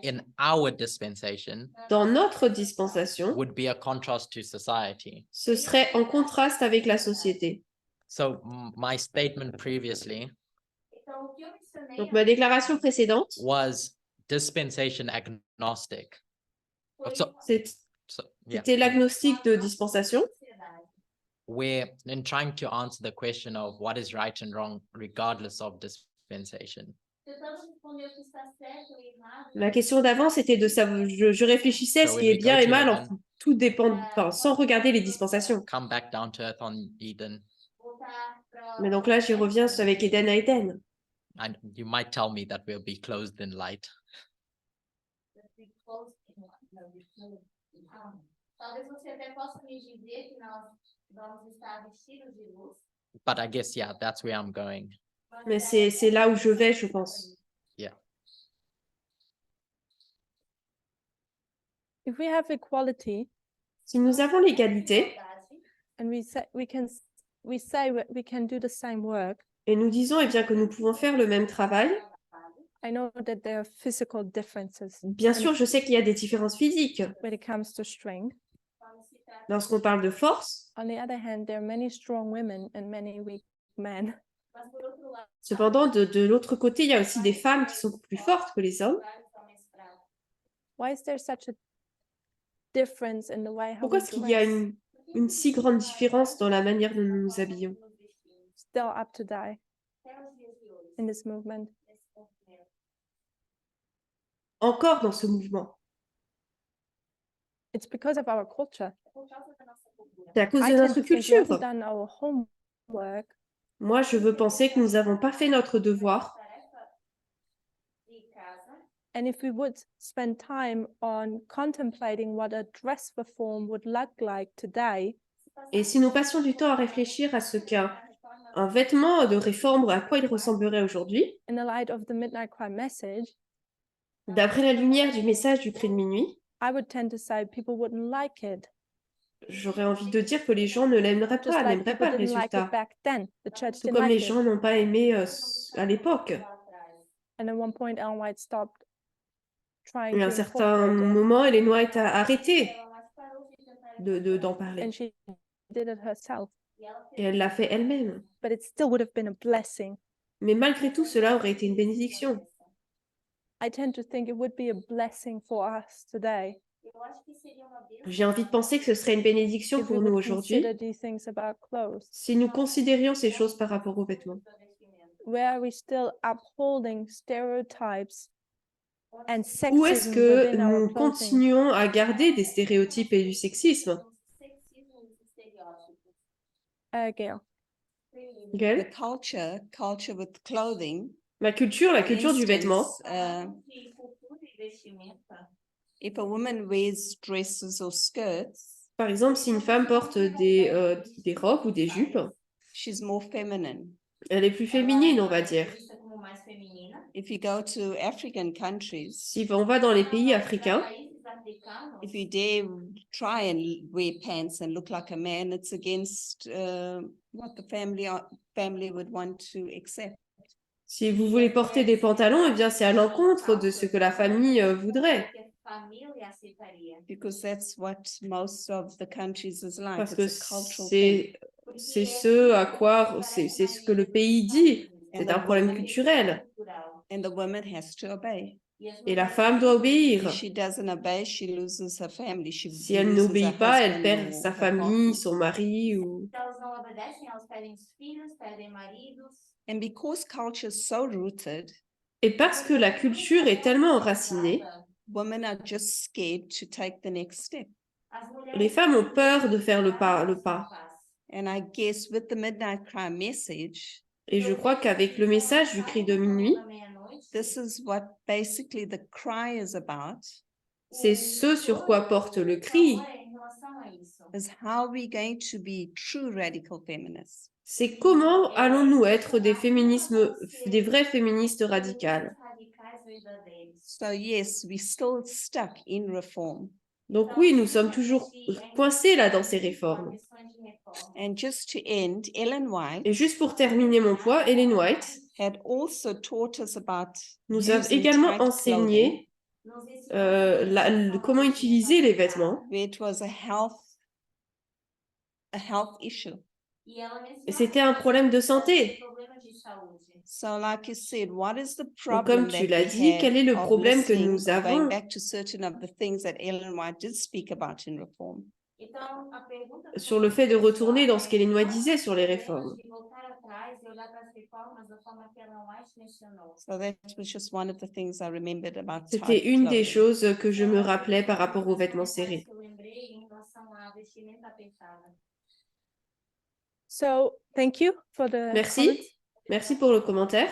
C: in our dispensation
B: dans notre dispensation,
C: would be a contrast to society.
B: ce serait en contraste avec la société.
C: So my statement previously
B: Donc ma déclaration précédente,
C: was dispensation agnostic. So, yeah,
B: c'était l'agnostic de dispensation,
C: where in trying to answer the question of what is right and wrong regardless of dispensation.
B: La question d'avant, c'était de savoir, je réfléchissais à
C: So
B: ce
C: when
B: qui est
C: we go
B: bien et
C: to
B: mal,
C: Eden,
B: tout dépend, enfin, sans regarder les dispensations.
C: come back down to earth on Eden,
B: Mais donc là, j'y reviens avec Eden à Eden.
C: and you might tell me that we'll be clothed in light.
H: Talvez você até possa me dizer que nós vamos estar vestidos de luz.
C: But I guess, yeah, that's where I'm going.
B: Mais c'est là où je vais, je pense.
C: Yeah.
A: If we have equality,
B: Si nous avons l'égalité
A: and we say we can do the same work,
B: et nous disons eh bien, que nous pouvons faire le même travail,
A: I know that there are physical differences
B: bien sûr, je sais qu'il y a des différences physiques.
A: when it comes to strength.
B: Lorsqu'on parle de force,
A: On the other hand, there are many strong women and many weak men.
B: cependant, de l'autre côté, il y a aussi des femmes qui sont plus fortes que les hommes.
A: Why is there such a difference in the way how
B: Pourquoi
A: we
B: est-ce qu'il y a
A: dress?
B: une si grande différence dans la manière dont nous nous habillons?
A: Still up to die in this movement.
B: Encore dans ce mouvement.
A: It's because of our culture.
B: C'est à cause
A: I
B: de
A: tend
B: notre
A: to think we
B: culture.
A: haven't done our homework
B: Moi, je veux penser que nous n'avons pas fait notre devoir.
A: And if we would spend time on contemplating what a dress reform would look like today,
B: Et si nous passions du temps à réfléchir à ce qu'un vêtement de réforme, à quoi il ressemblerait aujourd'hui,
A: in the light of the midnight cry message,
B: d'après la lumière du message du cri de minuit,
A: I would tend to say people wouldn't like it,
B: j'aurais envie de dire que les gens ne l'aimeraient
A: just
B: pas,
A: like
B: n'aimeraient
A: people
B: pas le
A: didn't like
B: résultat.
A: it back then. The church
B: Tout
A: didn't
B: comme les
A: like
B: gens
A: it.
B: n'ont pas aimé à l'époque.
A: And at one point, Ellen White stopped trying
B: Et à un
A: to
B: certain
A: incorporate it,
B: moment, Ellen White a arrêté d'en parler.
A: and she did it herself.
B: Et elle l'a fait elle-même.
A: But it still would have been a blessing.
B: Mais malgré tout, cela aurait été une bénédiction.
A: I tend to think it would be a blessing for us today
B: J'ai envie de penser que ce serait une bénédiction
A: if we
B: pour nous
A: would
B: aujourd'hui
A: consider these things about clothes.
B: si nous considérions ces choses par rapport aux vêtements.
A: Where are we still upholding stereotypes and
B: Où est-ce
A: sexism
B: que
A: within our
B: nous
A: clothing?
B: continuons à garder des stéréotypes et du sexisme?
A: Gail.
B: Gaëlle?
D: The culture with clothing.
B: La culture
D: For
B: du vêtement.
D: instance, if a woman wears dresses or skirts,
B: Par exemple, si une femme porte des robes ou des jupes,
D: she's more feminine.
B: elle est plus féminine, on va dire.
D: If you go to African countries,
B: Si on va dans les pays africains,
D: if you dare try and wear pants and look like a man, it's against what the family would want to accept.
B: si vous voulez porter des pantalons, eh bien c'est à l'encontre de ce que la famille voudrait.
H: família aceitaria.
D: Because that's what most of the countries is like.
B: Parce que
D: It's a cultural thing.
B: c'est ce à quoi, c'est ce que le pays dit. C'est un problème culturel.
D: And the woman has to obey.
B: Et la femme doit obéir.
D: If she doesn't obey, she loses her family. She
B: Si elle
D: loses her
B: n'obéit pas, elle
D: husband
B: perd
D: or
B: sa
D: her
B: famille,
D: partner.
B: son mari ou...
H: Se elas não obedecem, elas perdem os filhos, perdem maridos.
D: And because culture is so rooted,
B: Et parce que la culture est tellement enracinée,
D: women are just scared to take the next step.
B: les femmes ont peur de faire le pas.
D: And I guess with the midnight cry message,
B: Et je crois qu'avec le message du cri de minuit,
D: this is what basically the cry is about,
B: c'est ce sur quoi porte le cri.
D: is how we're going to be true radical feminists.
B: C'est comment allons-nous être des vraies féministes radicales.
D: So yes, we're still stuck in reform.
B: Donc oui, nous sommes toujours coincés là dans ces réformes.
D: And just to end, Ellen White
B: Et juste pour terminer mon point, Ellen White
D: had also taught us about
B: nous a
D: using
B: également
D: tight
B: enseigné comment utiliser les vêtements.
D: where it was a health issue.
B: Et c'était un problème de santé.
D: So like you said, what is the
B: Donc,
D: problem
B: comme tu
D: that
B: l'as
D: we
B: dit, quel est le
D: have of
B: problème que
D: listening
B: nous
D: or going
B: avons?
D: back to certain of the things that Ellen White did speak about in reform?
B: Sur le fait de retourner dans ce qu'Ellen White disait sur les réformes.
D: So that was just one of the things I remembered about
B: C'était
D: tight
B: une des
D: clothing.
B: choses que je me rappelais par rapport aux vêtements serrés.
A: So thank you for the
B: Merci.
A: comments.
B: Merci pour le commentaire.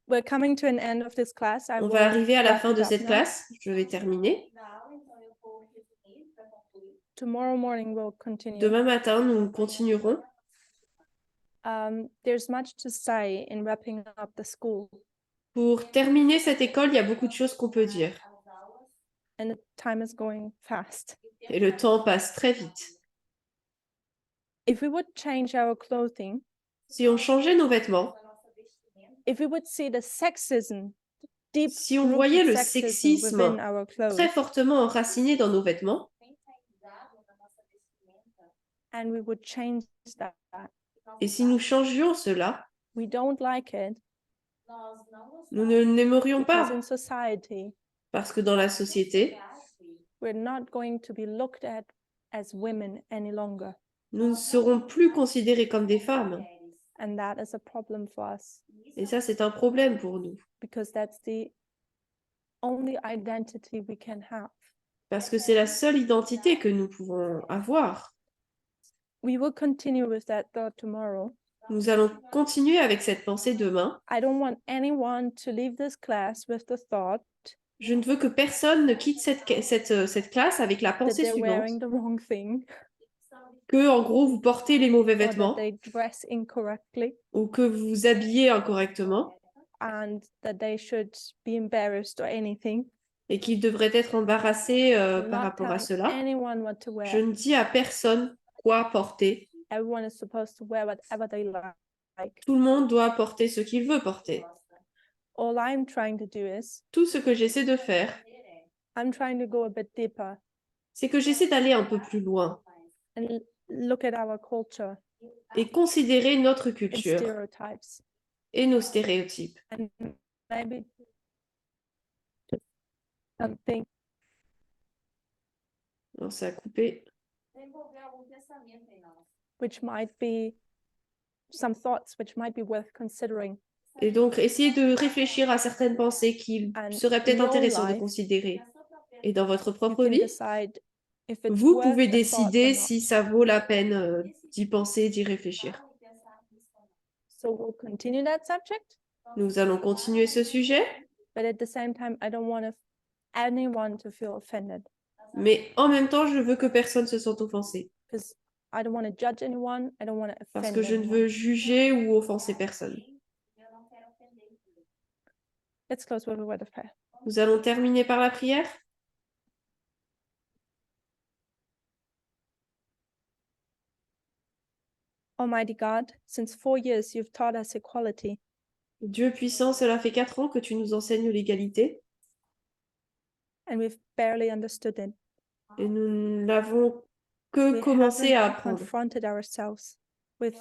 A: We're coming to an end of this class. I
B: On
A: will
B: va arriver à la
A: wrap
B: fin
A: it
B: de
A: up
B: cette
A: now.
B: classe. Je vais terminer.
A: Tomorrow morning we'll continue.
B: Demain matin, nous continuerons.
A: There's much to say in wrapping up the school,
B: Pour terminer cette école, il y a beaucoup de choses qu'on peut dire.
A: and the time is going fast.
B: Et le temps passe très vite.
A: If we would change our clothing,
B: Si on changeait nos vêtements,
A: if we would see the sexism, deep
B: si on voyait
A: rooted
B: le
A: sexism within
B: sexisme
A: our clothes,
B: très fortement enraciné dans nos vêtements,
A: and we would change that,
B: et si nous changions cela,
A: we don't like it
B: nous ne l'aimerions
A: because
B: pas.
A: in society
B: Parce que dans la société,
A: we're not going to be looked at as women any longer,
B: nous ne serons plus considérés comme des femmes.
A: and that is a problem for us
B: Et ça, c'est un problème pour nous.
A: because that's the only identity we can have.
B: Parce que c'est la seule identité que nous pouvons avoir.
A: We will continue with that thought tomorrow.
B: Nous allons continuer avec cette pensée demain.
A: I don't want anyone to leave this class with the thought
B: Je ne veux que personne ne quitte cette classe avec la
A: that
B: pensée
A: they're
B: suivante,
A: wearing the wrong thing
B: que en gros vous portez les mauvais
A: or that
B: vêtements
A: they dress incorrectly
B: ou que vous vous habillez incorrectement
A: and that they should be embarrassed or anything.
B: et qu'ils devraient être embarrassés
A: I'm
B: par
A: not
B: rapport à
A: telling
B: cela.
A: anyone what to
B: Je
A: wear.
B: ne dis à personne quoi porter.
A: Everyone is supposed to wear whatever they like.
B: Tout le monde doit porter ce qu'il veut porter.
A: All I'm trying to do is
B: Tout ce que j'essaie de faire,
A: I'm trying to go a bit deeper
B: c'est que j'essaie d'aller un peu plus loin
A: and look at our culture
B: et considérer notre
A: and
B: culture
A: stereotypes
B: et nos stéréotypes.
A: and maybe just something
B: Alors, ça a coupé.
A: which might be some thoughts which might be worth considering.
B: Et donc, essayer de réfléchir à certaines pensées qu'il
A: And
B: serait
A: in
B: peut-être
A: your
B: intéressant de
A: life,
B: considérer. Et dans votre
A: You
B: propre
A: can
B: vie,
A: decide if it's
B: vous
A: worth
B: pouvez
A: the thought or
B: décider
A: not.
B: si ça vaut la peine d'y penser, d'y réfléchir.
A: So we'll continue that subject,
B: Nous allons continuer ce sujet,
A: but at the same time, I don't want anyone to feel offended
B: mais en même temps, je veux que personne se sente offensé.
A: because I don't want to judge anyone. I don't want to
B: Parce
A: offend
B: que je ne
A: anyone.
B: veux juger ou offenser personne.
A: Let's close with a word of prayer.
B: Nous allons terminer par la prière.
A: Almighty God, since 4 years you've taught us equality.
B: Dieu puissant, cela fait 4 ans que tu nous enseignes l'égalité.
A: and we've barely understood it.
B: Et nous n'avons que
A: We
B: commencé à
A: haven't
B: apprendre.
A: confronted ourselves with